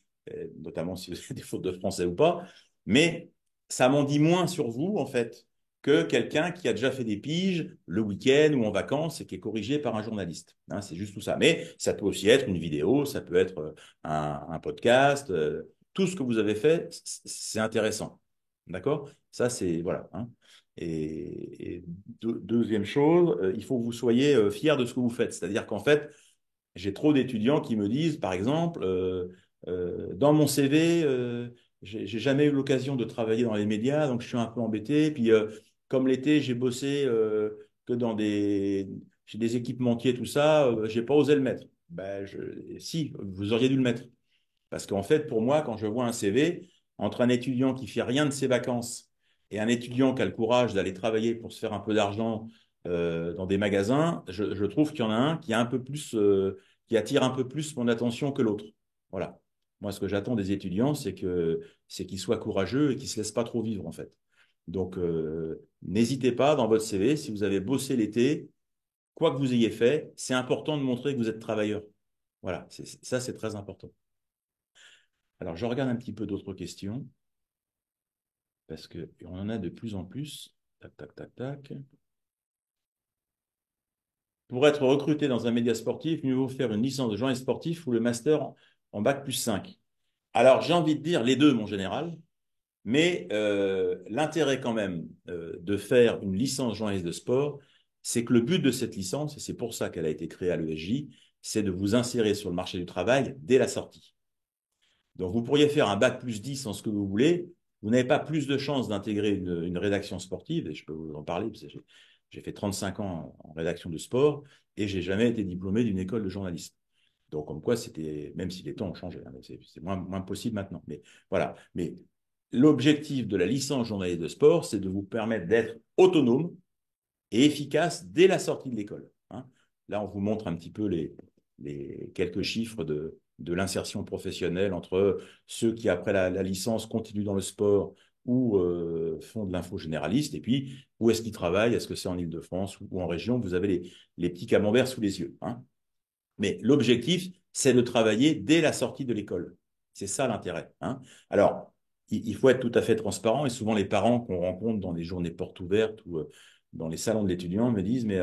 notamment si vous avez des fautes de français ou pas, mais ça m'en dit moins sur vous, en fait, que quelqu'un qui a déjà fait des piges le week-end ou en vacances et qui est corrigé par un journaliste. Hein, c'est juste tout ça. Mais ça peut aussi être une vidéo, ça peut être un podcast. Tout ce que vous avez fait, c'est intéressant. D'accord? Ça, c'est... Voilà. Hein. Et deuxième chose, il faut que vous soyez fiers de ce que vous faites. C'est-à-dire qu'en fait, j'ai trop d'étudiants qui me disent, par exemple, dans mon CV, j'ai jamais eu l'occasion de travailler dans les médias, donc je suis un peu embêté. Puis, comme l'été, j'ai bossé que chez des équipementiers, tout ça, j'ai pas osé le mettre. Ben, si, vous auriez dû le mettre. Parce qu'en fait, pour moi, quand je vois un CV, entre un étudiant qui fait rien de ses vacances et un étudiant qui a le courage d'aller travailler pour se faire un peu d'argent dans des magasins, je trouve qu'il y en a un qui a un peu plus, qui attire un peu plus mon attention que l'autre. Voilà. Moi, ce que j'attends des étudiants, c'est qu'ils soient courageux et qu'ils se laissent pas trop vivre, en fait. Donc, n'hésitez pas dans votre CV, si vous avez bossé l'été, quoi que vous ayez fait, c'est important de montrer que vous êtes travailleur. Voilà, ça, c'est très important. Alors, je regarde un petit peu d'autres questions, parce qu'on en a de plus en plus. Tac, tac, tac, tac. pour être recruté dans un média sportif, mieux vaut faire une licence de journaliste sportif ou le master en bac+5. Alors, j'ai envie de dire les deux, mon général, mais l'intérêt quand même de faire une licence journaliste de sport, c'est que le but de cette licence, et c'est pour ça qu'elle a été créée à l'ESJ, c'est de vous insérer sur le marché du travail dès la sortie. Donc, vous pourriez faire un bac+10 en ce que vous voulez, vous n'avez pas plus de chances d'intégrer une rédaction sportive, et je peux vous en parler, parce que j'ai fait 35 ans en rédaction de sport, et j'ai jamais été diplômé d'une école de journaliste. Donc, comme quoi, c'était, même si les temps ont changé, hein, c'est moins possible maintenant. Mais voilà. Mais l'objectif de la licence journaliste de sport, c'est de vous permettre d'être autonome et efficace dès la sortie de l'école. Hein. Là, on vous montre un petit peu les quelques chiffres de l'insertion professionnelle entre ceux qui, après la licence, continuent dans le sport ou font de l'info généraliste, et puis où est-ce qu'ils travaillent, est-ce que c'est en Île-de-France ou en région, vous avez les petits camemberts sous les yeux. Hein. Mais l'objectif, c'est de travailler dès la sortie de l'école. C'est ça l'intérêt. Hein. Alors, il faut être tout à fait transparent, et souvent les parents qu'on rencontre dans les journées portes ouvertes ou dans les salons de l'étudiant me disent, mais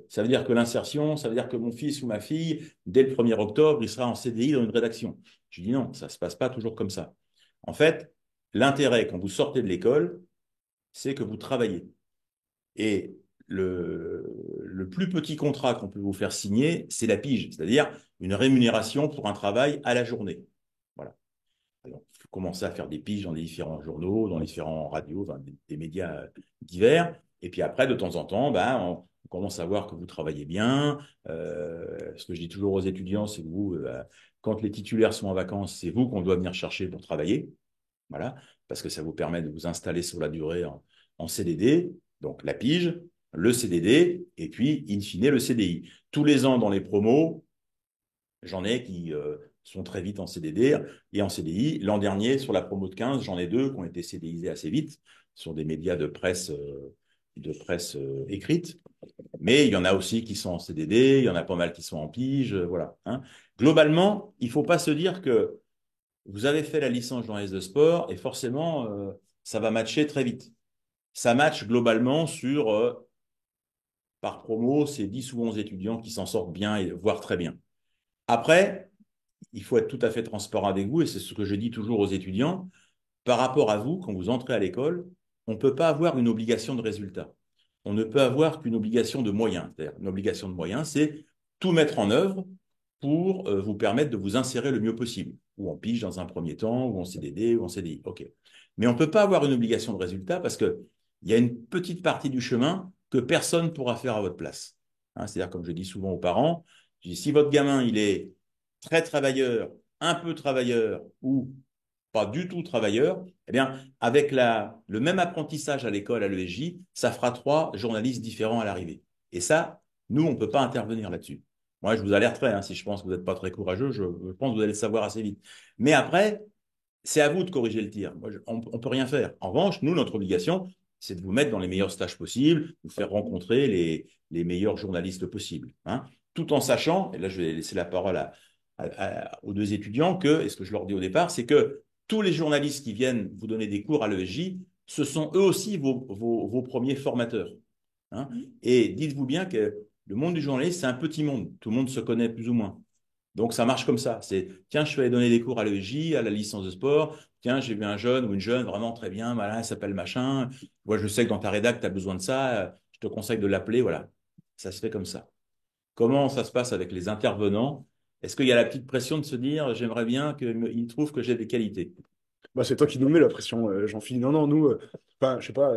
ça veut dire que l'insertion, ça veut dire que mon fils ou ma fille, dès le 1er octobre, il sera en CDI dans une rédaction. Je dis non, ça ne se passe pas toujours comme ça. En fait, l'intérêt quand vous sortez de l'école, c'est que vous travaillez. Et le plus petit contrat qu'on peut vous faire signer, c'est la pige, c'est-à-dire une rémunération pour un travail à la journée. Voilà. Alors, il faut commencer à faire des piges dans les différents journaux, dans les différents radios, enfin, des médias divers. Et puis après, de temps en temps, on commence à voir que vous travaillez bien. Ce que je dis toujours aux étudiants, c'est que vous, quand les titulaires sont en vacances, c'est vous qu'on doit venir chercher pour travailler. Voilà, parce que ça vous permet de vous installer sur la durée en CDD, donc la pige, le CDD, et puis, in fine, le CDI. Tous les ans, dans les promos, j'en ai qui sont très vite en CDD et en CDI. L'an dernier, sur la promo de 15, j'en ai 2 qui ont été CDIsés assez vite sur des médias de presse écrite. Mais il y en a aussi qui sont en CDD, il y en a pas mal qui sont en pige, voilà. Hein. Globalement, il ne faut pas se dire que vous avez fait la licence journaliste de sport et forcément, ça va matcher très vite. Ça match globalement sur, par promo, c'est 10 ou 11 étudiants qui s'en sortent bien, voire très bien. Après, il faut être tout à fait transparent avec vous, et c'est ce que je dis toujours aux étudiants. Par rapport à vous, quand vous entrez à l'école, on ne peut pas avoir une obligation de résultat. On ne peut avoir qu'une obligation de moyens. C'est-à-dire, une obligation de moyens, c'est tout mettre en œuvre pour vous permettre de vous insérer le mieux possible, ou en pige dans un premier temps, ou en CDD, ou en CDI. OK. Mais on ne peut pas avoir une obligation de résultat parce qu'il y a une petite partie du chemin que personne ne pourra faire à votre place. Hein, c'est-à-dire, comme je dis souvent aux parents, je dis, si votre gamin, il est très travailleur, un peu travailleur, ou pas du tout travailleur, eh bien, avec le même apprentissage à l'école, à l'ESJ, ça fera 3 journalistes différents à l'arrivée. Et ça, nous, on ne peut pas intervenir là-dessus. Moi, je vous alerterai, hein, si je pense que vous n'êtes pas très courageux, je pense que vous allez le savoir assez vite. Mais après, c'est à vous de corriger le tir. Moi, on ne peut rien faire. En revanche, nous, notre obligation, c'est de vous mettre dans les meilleurs stages possibles, vous faire rencontrer les meilleurs journalistes possibles. Hein, tout en sachant, et là, je vais laisser la parole aux 2 étudiants, et ce que je leur dis au départ, c'est que tous les journalistes qui viennent vous donner des cours à l'ESJ, ce sont eux aussi vos premiers formateurs. Hein. Et dites-vous bien que le monde du journaliste, c'est un petit monde. Tout le monde se connaît plus ou moins. Donc, ça marche comme ça. C'est, tiens, je vais aller donner des cours à l'ESJ, à la licence de sport. Tiens, j'ai vu un jeune ou une jeune vraiment très bien. Voilà, elle s'appelle machin. Moi, je sais que dans ta rédac, tu as besoin de ça. Je te conseille de l'appeler. Voilà. Ça se fait comme ça. Comment ça se passe avec les intervenants? Est-ce qu'il y a la petite pression de se dire, j'aimerais bien qu'ils trouvent que j'ai des qualités? Bah, c'est toi qui nous mets la pression, Jean-Philippe. Non, non, nous, enfin, je sais pas,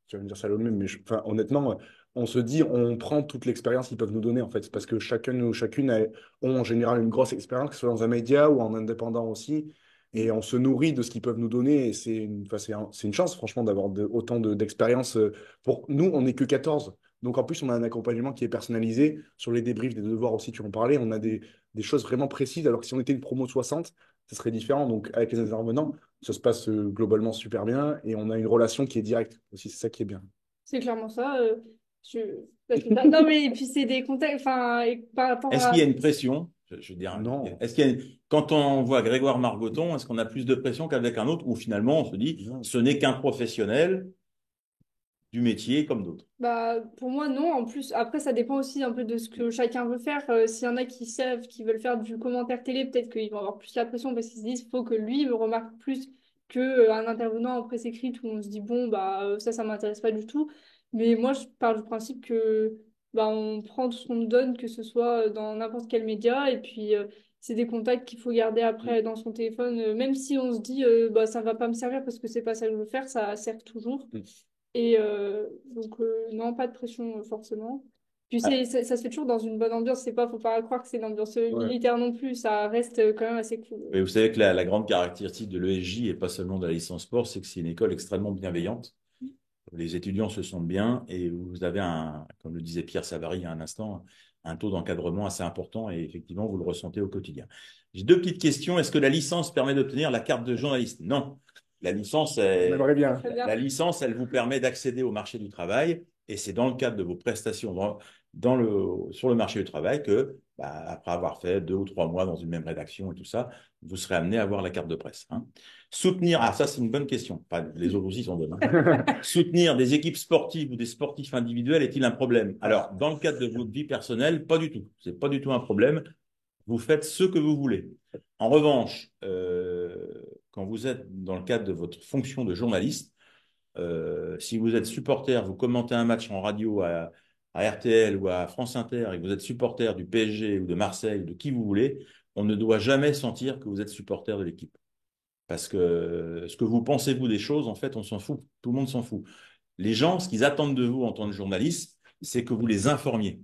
tu vas me dire ça le même, mais enfin, honnêtement, on se dit, on prend toute l'expérience qu'ils peuvent nous donner, en fait, parce que chacun ou chacune ont en général une grosse expérience, que ce soit dans un média ou en indépendant aussi, et on se nourrit de ce qu'ils peuvent nous donner, et enfin, c'est une chance, franchement, d'avoir autant d'expérience. Pour nous, on n'est que 14. Donc, en plus, on a un accompagnement qui est personnalisé. Sur les débriefs des devoirs aussi, tu en parlais, on a des choses vraiment précises, alors que si on était une promo de 60, ce serait différent. Donc, avec les intervenants, ça se passe globalement super bien et on a une relation qui est directe aussi. C'est ça qui est bien. C'est clairement ça. Non, mais et puis c'est des contextes. Enfin, et par rapport Est-ce à. qu'il y a une pression? Je veux dire, Non. est-ce qu'il y a quand on voit Grégoire Margoton, est-ce qu'on a plus de pression qu'avec un autre ou finalement on se dit Non. ce n'est qu'un professionnel du métier comme d'autres? Bah, pour moi, non. En plus, après, ça dépend aussi un peu de ce que chacun veut faire. S'il y en a qui savent, qui veulent faire du commentaire télé, peut-être qu'ils vont avoir plus la pression parce qu'ils se disent, faut que lui me remarque plus que un intervenant en presse écrite où on se dit, bon, bah, ça m'intéresse pas du tout. Mais moi, je pars du principe que bah, on prend tout ce qu'on nous donne, que ce soit dans n'importe quel média. Et puis, c'est des contacts qu'il faut garder après dans son téléphone. Même si on se dit, bah, ça va pas me servir parce que c'est pas ça que je veux faire, ça sert toujours. Et donc, non, pas de pression forcément. Puis ça se fait toujours dans une bonne ambiance. Faut pas croire que c'est une ambiance Ouais. militaire non plus. Ça reste quand même assez cool. Et vous savez que la grande caractéristique de l'ESJ, et pas seulement de la licence sport, c'est que c'est une école extrêmement bienveillante. Les étudiants se sentent bien et vous avez comme le disait Pierre Savary il y a un instant, un taux d'encadrement assez important et effectivement, vous le ressentez au quotidien. J'ai deux petites questions. Est-ce que la licence permet d'obtenir la carte de journaliste? Non. La licence, On aimerait bien. Très bien. la licence, elle vous permet d'accéder au marché du travail et c'est dans le cadre de vos prestations sur le marché du travail que, bah, après avoir fait 2 ou 3 mois dans une même rédaction et tout ça, vous serez amené à avoir la carte de presse. Hein. Soutenir, ça c'est une bonne question. Enfin, les autres aussi sont bonnes. Hein. Soutenir des équipes sportives ou des sportifs individuels est-il un problème? Alors, dans le cadre de votre vie personnelle, pas du tout. C'est pas du tout un problème. Vous faites ce que vous voulez. En revanche, quand vous êtes dans le cadre de votre fonction de journaliste, si vous êtes supporter, vous commentez un match en radio à RTL ou à France Inter et que vous êtes supporter du PSG ou de Marseille, de qui vous voulez, on ne doit jamais sentir que vous êtes supporter de l'équipe. Parce que ce que vous pensez, vous, des choses, en fait, on s'en fout. Tout le monde s'en fout. Les gens, ce qu'ils attendent de vous en tant que journaliste, c'est que vous les informiez.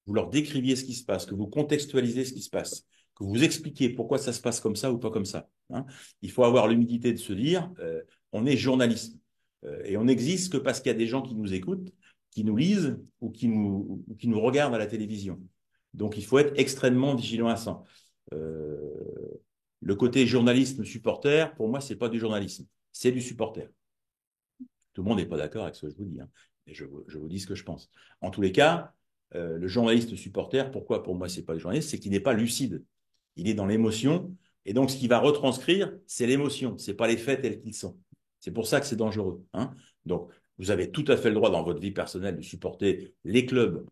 Vous leur décriviez ce qui se passe, que vous contextualisez ce qui se passe, que vous expliquiez pourquoi ça se passe comme ça ou pas comme ça. Hein. Il faut avoir l'humilité de se dire, on est journaliste. Et on n'existe que parce qu'il y a des gens qui nous écoutent, qui nous lisent ou qui nous regardent à la télévision. Donc, il faut être extrêmement vigilant à ça. Le côté journalisme-supporter, pour moi, c'est pas du journalisme, c'est du supporter. Tout le monde n'est pas d'accord avec ce que je vous dis, hein, mais je vous dis ce que je pense. En tous les cas, le journaliste-supporter, pourquoi pour moi c'est pas du journaliste, c'est qu'il n'est pas lucide. Il est dans l'émotion, et donc ce qu'il va retranscrire, c'est l'émotion, c'est pas les faits tels qu'ils sont. C'est pour ça que c'est dangereux. Hein. Donc, vous avez tout à fait le droit dans votre vie personnelle de supporter les clubs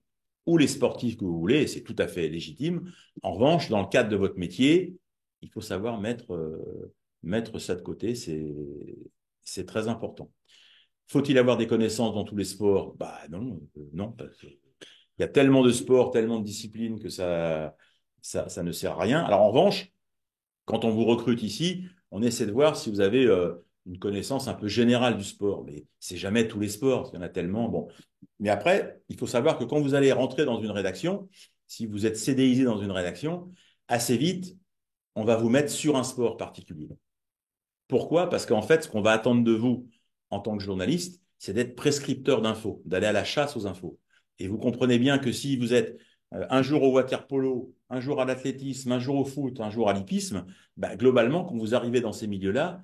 ou les sportifs que vous voulez, et c'est tout à fait légitime. En revanche, dans le cadre de votre métier, il faut savoir mettre ça de côté, c'est très important. Faut-il avoir des connaissances dans tous les sports? Bah non, non, parce qu'il y a tellement de sports, tellement de disciplines que ça ne sert à rien. Alors en revanche, quand on vous recrute ici, on essaie de voir si vous avez une connaissance un peu générale du sport. Mais c'est jamais tous les sports, parce qu'il y en a tellement. Bon. Mais après, il faut savoir que quand vous allez rentrer dans une rédaction, si vous êtes CDIsé dans une rédaction, assez vite, on va vous mettre sur un sport particulier. Pourquoi? Parce qu'en fait, ce qu'on va attendre de vous en tant que journaliste, c'est d'être prescripteur d'infos, d'aller à la chasse aux infos. Et vous comprenez bien que si vous êtes un jour au water-polo, un jour à l'athlétisme, un jour au foot, un jour à l'hippisme, bah, globalement, quand vous arrivez dans ces milieux-là,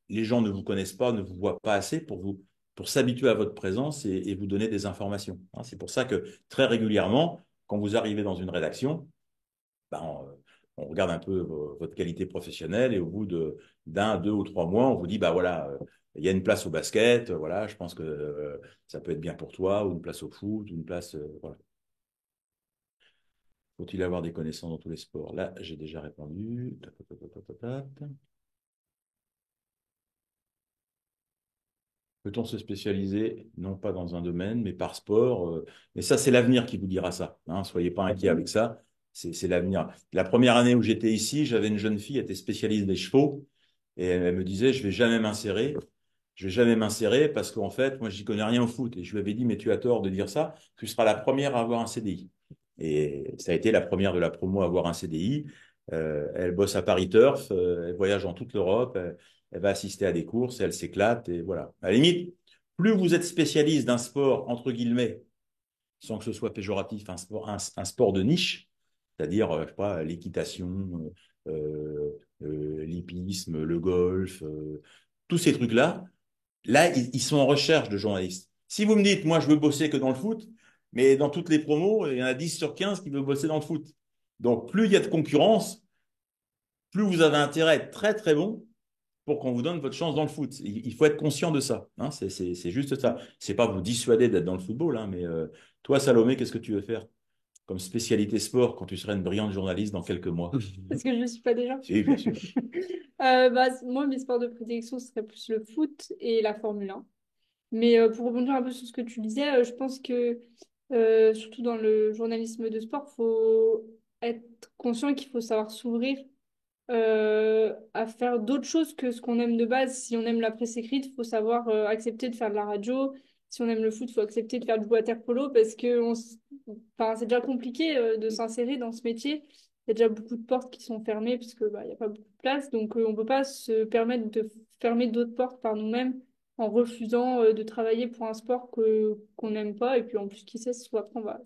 les gens ne vous connaissent pas, ne vous voient pas assez pour s'habituer à votre présence et vous donner des informations. Hein, c'est pour ça que très régulièrement, quand vous arrivez dans une rédaction, bah, on regarde un peu votre qualité professionnelle et au bout d'un, 2 ou 3 mois, on vous dit, bah voilà, il y a une place au basket, voilà, je pense que ça peut être bien pour toi, ou une place au foot, une place, voilà. Faut-il avoir des connaissances dans tous les sports? Là, j'ai déjà répondu. Peut-on se spécialiser, non pas dans un domaine, mais par sport? Mais ça, c'est l'avenir qui vous dira ça. Hein, soyez pas inquiets avec ça. C'est l'avenir. La première année où j'étais ici, j'avais une jeune fille, elle était spécialiste des chevaux, et elle me disait, je vais jamais m'insérer. Je vais jamais m'insérer parce qu'en fait, moi, j'y connais rien au foot. Et je lui avais dit, mais tu as tort de dire ça. Tu seras la première à avoir un CDI. Et ça a été la première de la promo à avoir un CDI. Elle bosse à Paris Turf, elle voyage dans toute l'Europe, elle va assister à des courses, et elle s'éclate. Et voilà. À la limite, plus vous êtes spécialiste d'un sport, entre guillemets, sans que ce soit péjoratif, un sport de niche, c'est-à-dire, je sais pas, l'équitation, l'hippisme, le golf, tous ces trucs-là, là, ils sont en recherche de journalistes. Si vous me dites, moi, je veux bosser que dans le foot, mais dans toutes les promos, il y en a 10 sur 15 qui veulent bosser dans le foot. Donc, plus il y a de concurrence, plus vous avez intérêt à être très, très bon pour qu'on vous donne votre chance dans le foot. Il faut être conscient de ça. Hein, c'est juste ça. C'est pas vous dissuader d'être dans le football, hein, mais toi, Salomé, qu'est-ce que tu veux faire comme spécialité sport quand tu serais une brillante journaliste dans quelques mois? Est-ce que je ne le suis pas déjà? Oui, bien sûr. Moi, mes sports de prédilection, ce serait plus le foot et la Formule 1. Mais pour rebondir un peu sur ce que tu disais, je pense que surtout dans le journalisme de sport, il faut être conscient qu'il faut savoir s'ouvrir à faire d'autres choses que ce qu'on aime de base. Si on aime la presse écrite, il faut savoir accepter de faire de la radio. Si on aime le foot, il faut accepter de faire du water-polo parce que enfin, c'est déjà compliqué de s'insérer dans ce métier. Il y a déjà beaucoup de portes qui sont fermées parce que il y a pas beaucoup de place. Donc, on ne peut pas se permettre de fermer d'autres portes par nous-mêmes en refusant de travailler pour un sport qu'on n'aime pas. Et puis, en plus, qui sait, si après, on va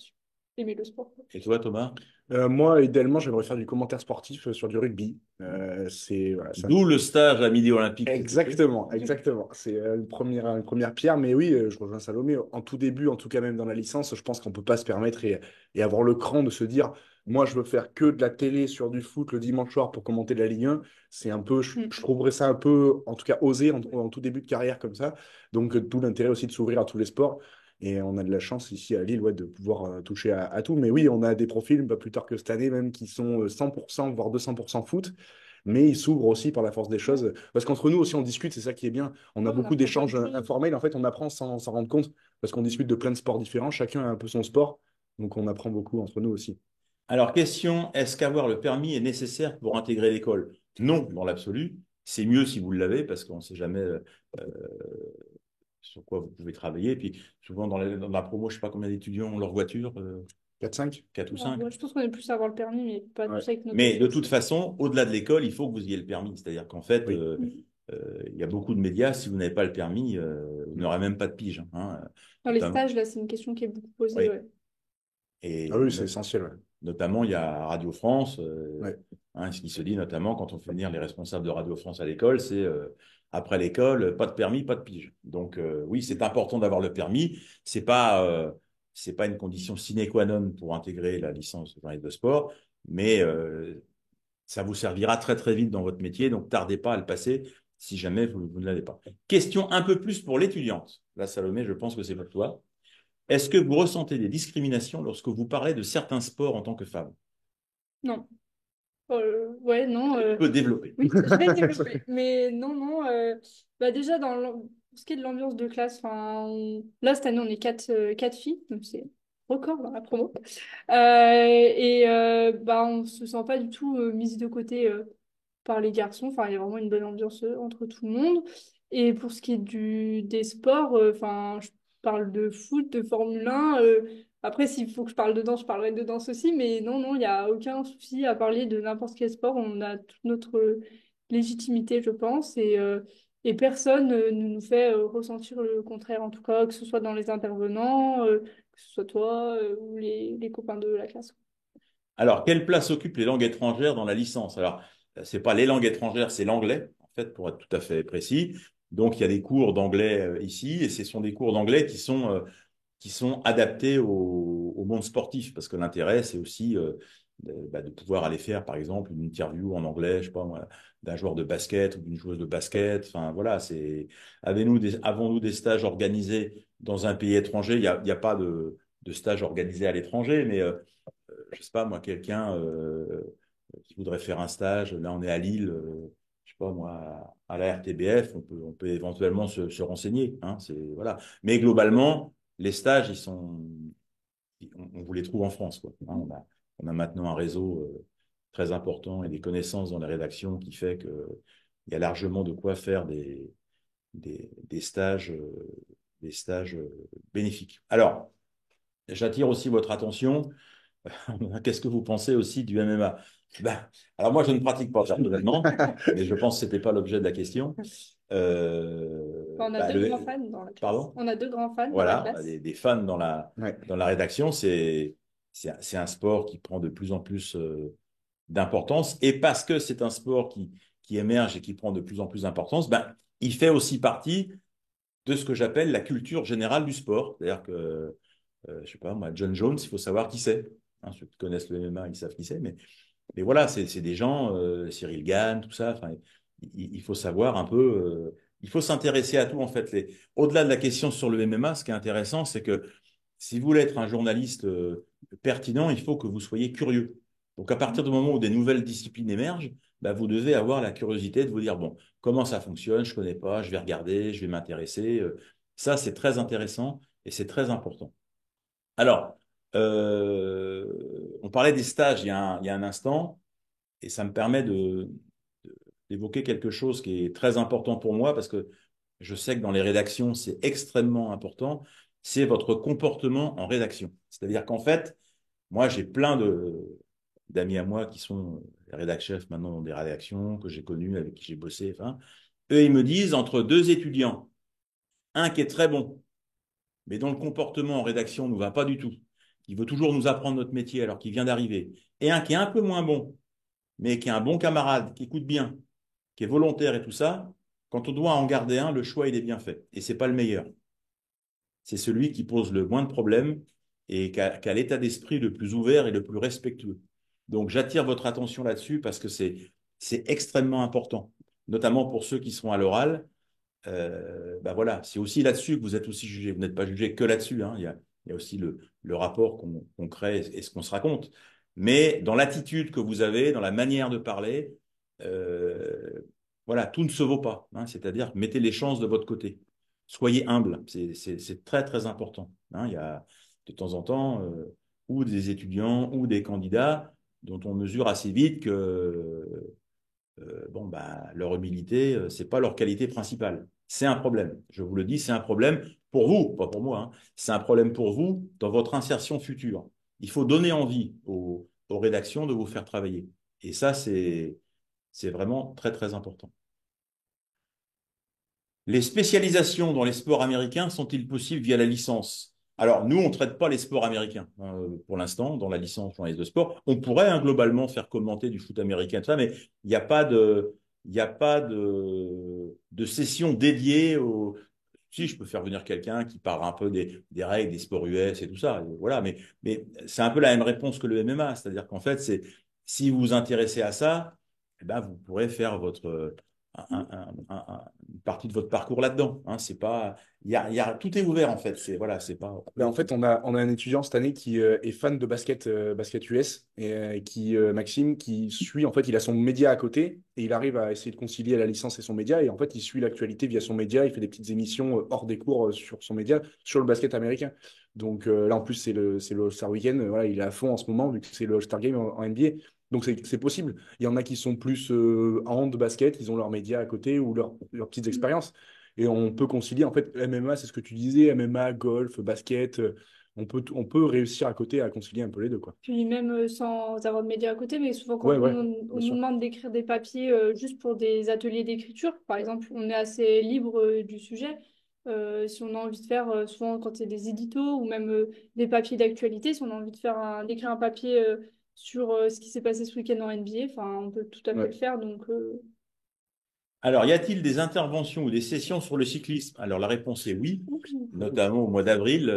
aimer le sport. Et toi, Thomas? Moi, idéalement, j'aimerais faire du commentaire sportif sur du rugby. Voilà, D'où le stage à Midi Olympique. exactement, exactement. C'est une première pierre, mais oui, je rejoins Salomé. En tout début, en tout cas même dans la licence, je pense qu'on peut pas se permettre et avoir le cran de se dire, moi, je veux faire que de la télé sur du foot le dimanche soir pour commenter de la Ligue 1. C'est un peu, je trouverais ça un peu, en tout cas, osé en tout début de carrière comme ça. Donc, d'où l'intérêt aussi de s'ouvrir à tous les sports. Et on a de la chance ici à Lille ouais, de pouvoir toucher à tout. Mais oui, on a des profils, pas plus tard que cette année même, qui sont 100%, voire 200% foot. Mais ils s'ouvrent aussi par la force des choses. Parce qu'entre nous aussi, on discute, c'est ça qui est bien. On a Ouais, on beaucoup apprend plein de d'échanges choses. informels. En fait, on apprend sans s'en rendre compte. Parce qu'on discute de plein de sports différents. Chacun a un peu son sport. Donc, on apprend beaucoup entre nous aussi. Alors, question, est-ce qu'avoir le permis est nécessaire pour intégrer l'école? Non, dans l'absolu. C'est mieux si vous l'avez parce qu'on ne sait jamais sur quoi vous pouvez travailler. Et puis, souvent, dans la promo, je ne sais pas combien d'étudiants ont leur voiture, 4-5. 4 ou Alors, 5. moi, je pense qu'on est plus à avoir le permis, mais pas Ouais. tous avec notre Mais de tête. toute façon, au-delà de l'école, il faut que vous ayez le permis. C'est-à-dire qu'en fait, Oui. il y a beaucoup de médias, si vous n'avez pas le permis, vous n'aurez même pas de pige. Hein, Dans les notamment, stages, là, c'est une question qui est beaucoup posée, oui. ouais. Ah Et oui, c'est essentiel. Ouais. notamment, il y a Radio France. Ouais. Ce qui se dit notamment quand on fait venir les responsables de Radio France à l'école, c'est après l'école, pas de permis, pas de pige. Donc oui, c'est important d'avoir le permis. C'est pas une condition sine qua non pour intégrer la licence de journaliste de sport, mais ça vous servira très très vite dans votre métier. Donc tardez pas à le passer si jamais vous ne l'avez pas. Question un peu plus pour l'étudiante. Là, Salomé, je pense que c'est pour toi. Est-ce que vous ressentez des discriminations lorsque vous parlez de certains sports en tant que femme? Non. Ouais, non. Tu peux développer. Oui, je vais développer. Mais non, non. Déjà, pour ce qui est de l'ambiance de classe, là, cette année, on est quatre filles, donc c'est record dans la promo. On se sent pas du tout mise de côté par les garçons. Enfin, il y a vraiment une bonne ambiance entre tout le monde. Et pour ce qui est des sports, je parle de foot, de Formule 1. Après, s'il faut que je parle de danse, je parlerai de danse aussi. Mais non, non, il n'y a aucun souci à parler de n'importe quel sport. On a toute notre légitimité, je pense. Et personne ne nous fait ressentir le contraire, en tout cas, que ce soit dans les intervenants, que ce soit toi ou les copains de la classe. Alors, quelle place occupent les langues étrangères dans la licence? Alors, c'est pas les langues étrangères, c'est l'anglais, en fait, pour être tout à fait précis. Donc, il y a des cours d'anglais ici, et ce sont des cours d'anglais qui sont adaptés au monde sportif, parce que l'intérêt, c'est aussi de pouvoir aller faire, par exemple, une interview en anglais, je sais pas moi, d'un joueur de basket ou d'une joueuse de basket. Enfin, voilà, avons-nous des stages organisés dans un pays étranger? Il y a pas de stage organisé à l'étranger, mais je sais pas moi, quelqu'un qui voudrait faire un stage, là on est à Lille, je sais pas moi, à la RTBF, on peut éventuellement se renseigner, hein, voilà. Mais globalement, les stages, on vous les trouve en France, quoi. Hein, on a maintenant un réseau très important et des connaissances dans les rédactions qui fait que il y a largement de quoi faire des stages, bénéfiques. Alors, j'attire aussi votre attention. Qu'est-ce que vous pensez aussi du MMA? Ben, alors moi, je ne pratique pas personnellement, mais je pense que ce n'était pas l'objet de la question. On a deux grands fans dans la classe. Pardon? On a deux grands fans dans la Voilà, classe. des fans dans Ouais. la rédaction. C'est un sport qui prend de plus en plus d'importance. Et parce que c'est un sport qui émerge et qui prend de plus en plus d'importance, ben, il fait aussi partie de ce que j'appelle la culture générale du sport. C'est-à-dire que, je sais pas, moi, John Jones, il faut savoir qui c'est. Hein, ceux qui connaissent le MMA, ils savent qui c'est. Mais voilà, c'est des gens, Cyril Gann, tout ça. il faut savoir un peu, il faut s'intéresser à tout en fait. Au-delà de la question sur le MMA, ce qui est intéressant, c'est que si vous voulez être un journaliste pertinent, il faut que vous soyez curieux. Donc à partir du moment où des nouvelles disciplines émergent, bah, vous devez avoir la curiosité de vous dire, bon, comment ça fonctionne, je ne connais pas, je vais regarder, je vais m'intéresser. Ça, c'est très intéressant et c'est très important. Alors, on parlait des stages il y a un instant, et ça me permet d'évoquer quelque chose qui est très important pour moi, parce que je sais que dans les rédactions, c'est extrêmement important, c'est votre comportement en rédaction. C'est-à-dire qu'en fait, moi, j'ai plein d'amis à moi qui sont les rédac-chefs maintenant dans des rédactions que j'ai connues, avec qui j'ai bossé. Enfin, eux, ils me disent, entre deux étudiants, un qui est très bon, mais dont le comportement en rédaction ne va pas du tout, qui veut toujours nous apprendre notre métier alors qu'il vient d'arriver, et un qui est un peu moins bon, mais qui est un bon camarade, qui écoute bien, qui est volontaire et tout ça, quand on doit en garder un, le choix, il est bien fait. Et c'est pas le meilleur. C'est celui qui pose le moins de problèmes et qui a l'état d'esprit le plus ouvert et le plus respectueux. Donc, j'attire votre attention là-dessus parce que c'est extrêmement important, notamment pour ceux qui seront à l'oral. Ben voilà, c'est aussi là-dessus que vous êtes aussi jugé. Vous n'êtes pas jugé que là-dessus, hein. Il y a aussi le rapport qu'on crée et ce qu'on se raconte. Mais dans l'attitude que vous avez, dans la manière de parler, voilà, tout ne se vaut pas, hein. C'est-à-dire, mettez les chances de votre côté. Soyez humble, c'est très très important, hein. Il y a de temps en temps ou des étudiants ou des candidats dont on mesure assez vite que bon, bah, leur humilité, c'est pas leur qualité principale. C'est un problème. Je vous le dis, c'est un problème pour vous, pas pour moi, hein. C'est un problème pour vous dans votre insertion future. Il faut donner envie aux rédactions de vous faire travailler. Et ça, c'est vraiment très, très important. Les spécialisations dans les sports américains sont-ils possibles via la licence? Alors, nous, on ne traite pas les sports américains pour l'instant, dans la licence journaliste de sport. On pourrait globalement faire commenter du foot américain, tout ça, mais il n'y a pas de session dédiée au. Si, je peux faire venir quelqu'un qui parle un peu des règles des sports US et tout ça, et voilà, mais c'est un peu la même réponse que le MMA, c'est-à-dire qu'en fait, si vous vous intéressez à ça, eh ben, vous pourrez faire une partie de votre parcours là-dedans, hein. C'est pas, tout est ouvert en fait. Voilà, c'est pas. Ben, en fait, on a un étudiant cette année qui est fan de basket US et Maxime, qui suit, en fait, il a son média à côté et il arrive à essayer de concilier la licence et son média. Et en fait, il suit l'actualité via son média. Il fait des petites émissions hors des cours sur son média, sur le basket américain. Donc là, en plus, c'est le All-Star Weekend. Voilà, il est à fond en ce moment, vu que c'est le All-Star Game en NBA. Donc c'est possible. Il y en a qui sont plus hand basket, ils ont leurs médias à côté ou leurs petites expériences. Et on peut concilier, en fait, MMA, c'est ce que tu disais, MMA, golf, basket, on peut réussir à côté à concilier un peu les deux, quoi. Puis même sans avoir de médias à côté, mais souvent quand Ouais, ouais, on bien nous sûr. demande d'écrire des papiers juste pour des ateliers d'écriture, par exemple, on est assez libre du sujet. Si on a envie de faire, souvent quand c'est des éditos ou même des papiers d'actualité, si on a envie de d'écrire un papier sur ce qui s'est passé ce week-end en NBA, enfin, on peut tout à fait Ouais. le faire. Donc, Alors, y a-t-il des interventions ou des sessions sur le cyclisme? Alors, la réponse est oui, notamment au mois d'avril.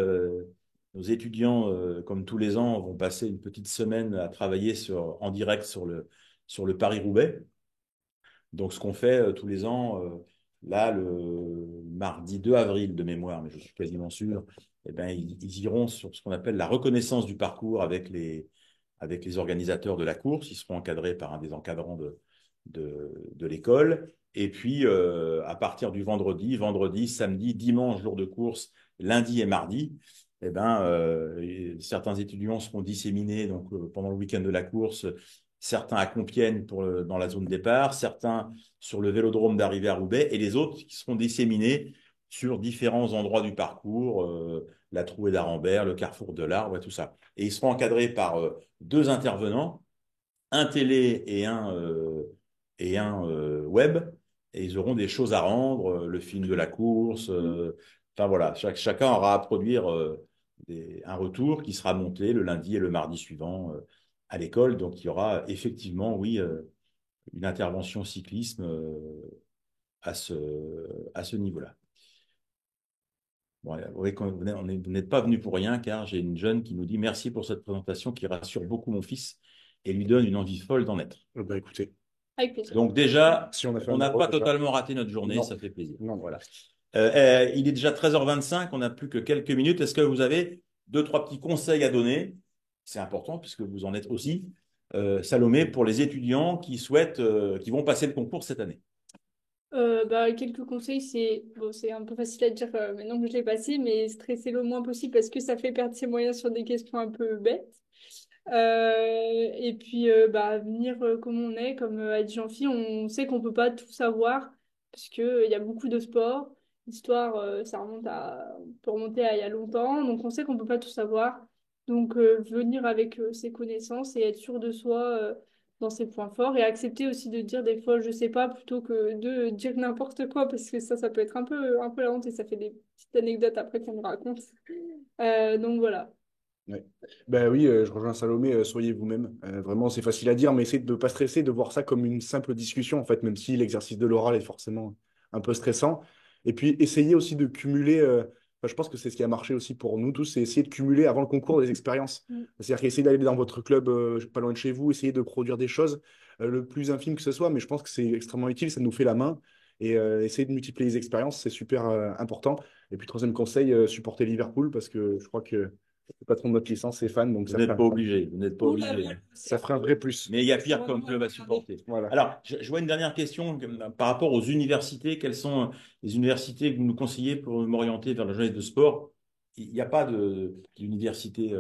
Nos étudiants, comme tous les ans, vont passer une petite semaine à travailler en direct sur le Paris-Roubaix. Donc, ce qu'on fait tous les ans, là, le mardi 2 avril de mémoire, mais je suis quasiment sûr, eh ben, ils iront sur ce qu'on appelle la reconnaissance du parcours avec les organisateurs de la course. Ils seront encadrés par un des encadrants de l'école. Et puis, à partir du vendredi, samedi, dimanche, jour de course, lundi et mardi, eh ben, certains étudiants seront disséminés donc, pendant le week-end de la course, certains à Compiègne dans la zone départ, certains sur le vélodrome d'arrivée à Roubaix, et les autres qui seront disséminés sur différents endroits du parcours, la Trouée d'Arambert, le carrefour de l'Arbre et tout ça. Et ils seront encadrés par deux intervenants, un télé et un web, et ils auront des choses à rendre, le film de la course. Enfin voilà, chacun aura à produire un retour qui sera monté le lundi et le mardi suivant à l'école. Donc il y aura effectivement, oui, une intervention cyclisme à ce niveau-là. Bon, vous voyez, vous n'êtes pas venu pour rien, car j'ai une jeune qui nous dit merci pour cette présentation qui rassure beaucoup mon fils et lui donne une envie folle d'en être. Bah écoutez. Avec plaisir. Donc déjà, Si on a fait on un n'a numéro pas déjà. totalement raté notre journée, Non. ça fait plaisir. Non. Voilà. Il est déjà 13h25, on n'a plus que quelques minutes. Est-ce que vous avez deux, trois petits conseils à donner? C'est important puisque vous en êtes aussi, Salomé, pour les étudiants qui souhaitent, qui vont passer le concours cette année. Quelques conseils, c'est un peu facile à dire maintenant que je l'ai passé, mais stresser le moins possible parce que ça fait perdre ses moyens sur des questions un peu bêtes. Et puis, venir comme on est, comme a dit Jean-Phi, on sait qu'on peut pas tout savoir parce que il y a beaucoup de sports. L'histoire, on peut remonter à il y a longtemps, donc on sait qu'on peut pas tout savoir. Donc, venir avec ses connaissances et être sûr de soi dans ses points forts et accepter aussi de dire des fois je sais pas plutôt que de dire n'importe quoi parce que ça peut être un peu la honte et ça fait des petites anecdotes après qu'on me raconte. Donc voilà. Ouais. Ben oui, je rejoins Salomé, soyez vous-même. Vraiment, c'est facile à dire, mais essayez de ne pas stresser, de voir ça comme une simple discussion, en fait, même si l'exercice de l'oral est forcément un peu stressant. Et puis, essayez aussi de cumuler, enfin, je pense que c'est ce qui a marché aussi pour nous tous, c'est essayer de cumuler avant le concours des expériences. Mm. C'est-à-dire qu'essayez d'aller dans votre club pas loin de chez vous, essayez de produire des choses, le plus infime que ce soit, mais je pense que c'est extrêmement utile, ça nous fait la main. Et essayez de multiplier les expériences, c'est super important. Et puis, troisième conseil, supportez Liverpool, parce que je crois que le patron de notre licence est fan, donc Vous n'êtes pas obligé, vous n'êtes pas Ouh là obligé. là, ça ferait un vrai plus. Mais il y a pire comme club à supporter. Voilà. Alors, je vois une dernière question par rapport aux universités. Quelles sont les universités que vous nous conseillez pour m'orienter vers la jeunesse de sport? Il n'y a pas d'université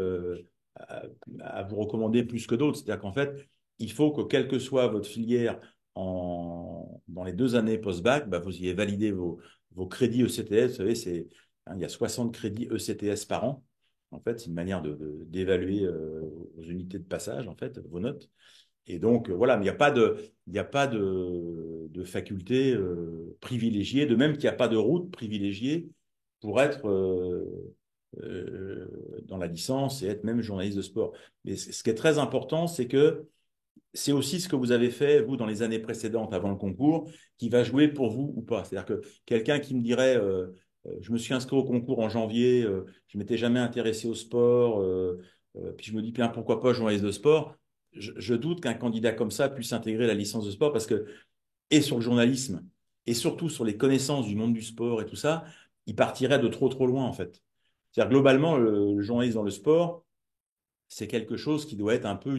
à, à vous recommander plus que d'autres. C'est-à-dire qu'en fait, il faut que quelle que soit votre filière dans les 2 années post-bac, vous ayez validé vos crédits ECTS. Vous savez, il y a 60 crédits ECTS par an. En fait, c'est une manière d'évaluer aux unités de passage, en fait, vos notes. Et donc, voilà, mais il n'y a pas de faculté privilégiée, de même qu'il n'y a pas de route privilégiée pour être dans la licence et être même journaliste de sport. Mais ce qui est très important, c'est que c'est aussi ce que vous avez fait, vous, dans les années précédentes, avant le concours, qui va jouer pour vous ou pas. C'est-à-dire que quelqu'un qui me dirait, je me suis inscrit au concours en janvier, je m'étais jamais intéressé au sport, puis je me dis, bien, pourquoi pas journaliste de sport? Je doute qu'un candidat comme ça puisse intégrer la licence de sport parce que, et sur le journalisme, et surtout sur les connaissances du monde du sport et tout ça, il partirait de trop, trop loin, en fait. C'est-à-dire, globalement, le journaliste dans le sport, c'est quelque chose qui doit être un peu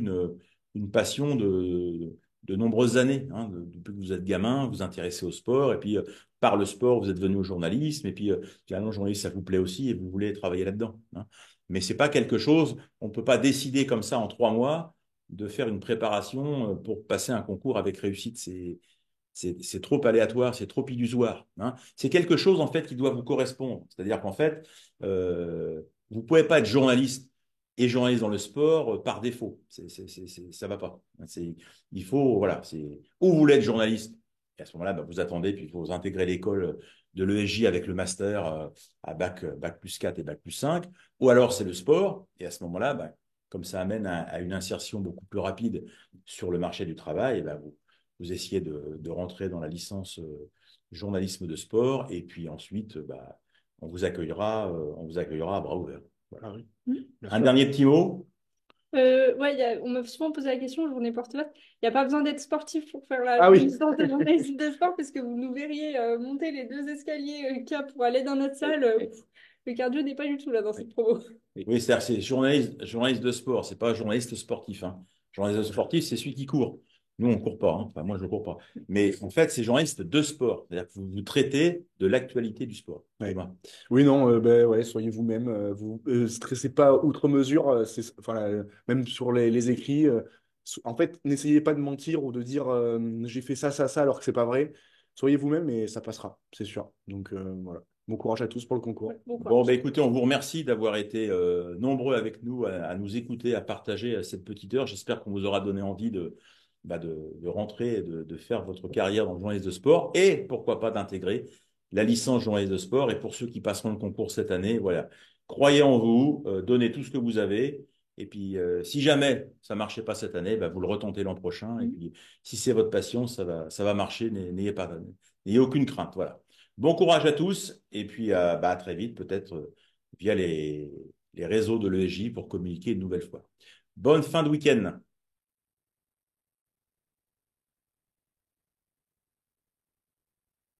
une passion de nombreuses années. Hein. Depuis que vous êtes gamin, vous vous intéressez au sport, et puis par le sport, vous êtes venu au journalisme, et puis finalement, le journalisme, ça vous plaît aussi, et vous voulez travailler là-dedans. Hein. Mais c'est pas quelque chose, on ne peut pas décider comme ça en 3 mois de faire une préparation pour passer un concours avec réussite. C'est trop aléatoire, c'est trop illusoire. Hein. C'est quelque chose, en fait, qui doit vous correspondre. C'est-à-dire qu'en fait, vous ne pouvez pas être journaliste et journaliste dans le sport par défaut. Ça va pas. Il faut, voilà, ou vous voulez être journaliste, et à ce moment-là, vous attendez, puis il faut intégrer l'école de l'ESJ avec le master à bac plus 4 et bac plus 5, ou alors c'est le sport, et à ce moment-là, comme ça amène à une insertion beaucoup plus rapide sur le marché du travail, vous essayez de rentrer dans la licence journalisme de sport, et puis ensuite, on vous accueillera à bras ouverts. Voilà. Ah oui, bien Un sûr. dernier petit mot? Ouais, on m'a souvent posé la question, journée porte ouverte. Il n'y a pas besoin d'être sportif pour faire la Ah oui. licence de journalisme de sport, parce que vous nous verriez monter les 2 escaliers qu'il y a pour aller dans notre salle. Le cardio n'est pas du tout là dans cette promo. Oui, c'est-à-dire c'est journaliste de sport, c'est pas journaliste sportif. Hein. Journaliste sportif, c'est celui qui court. Nous, on ne court pas. Hein. Enfin, moi, je ne cours pas. Mais en fait, c'est journaliste de sport. C'est-à-dire que vous traitez de l'actualité du sport. Ouais. Thomas. Oui, non, ouais, soyez vous-même. Vous stressez pas outre mesure. Enfin, même sur les écrits. En fait, n'essayez pas de mentir ou de dire j'ai fait ça, ça, ça, alors que c'est pas vrai. Soyez vous-même et ça passera, c'est sûr. Donc voilà. Bon courage à tous pour le concours. Bon Bon, courage. écoutez, on vous remercie d'avoir été nombreux avec nous, à nous écouter, à partager cette petite heure. J'espère qu'on vous aura donné envie de rentrer et de faire votre carrière dans le journalisme de sport et pourquoi pas d'intégrer la licence journaliste de sport. Et pour ceux qui passeront le concours cette année, voilà, croyez en vous, donnez tout ce que vous avez. Et puis, si jamais ça marchait pas cette année, vous le retentez l'an prochain. Et puis, si c'est votre passion, ça va marcher. N'ayez aucune crainte. Voilà. Bon courage à tous. Et puis, à très vite, peut-être via les réseaux de l'ESJ pour communiquer une nouvelle fois. Bonne fin de week-end.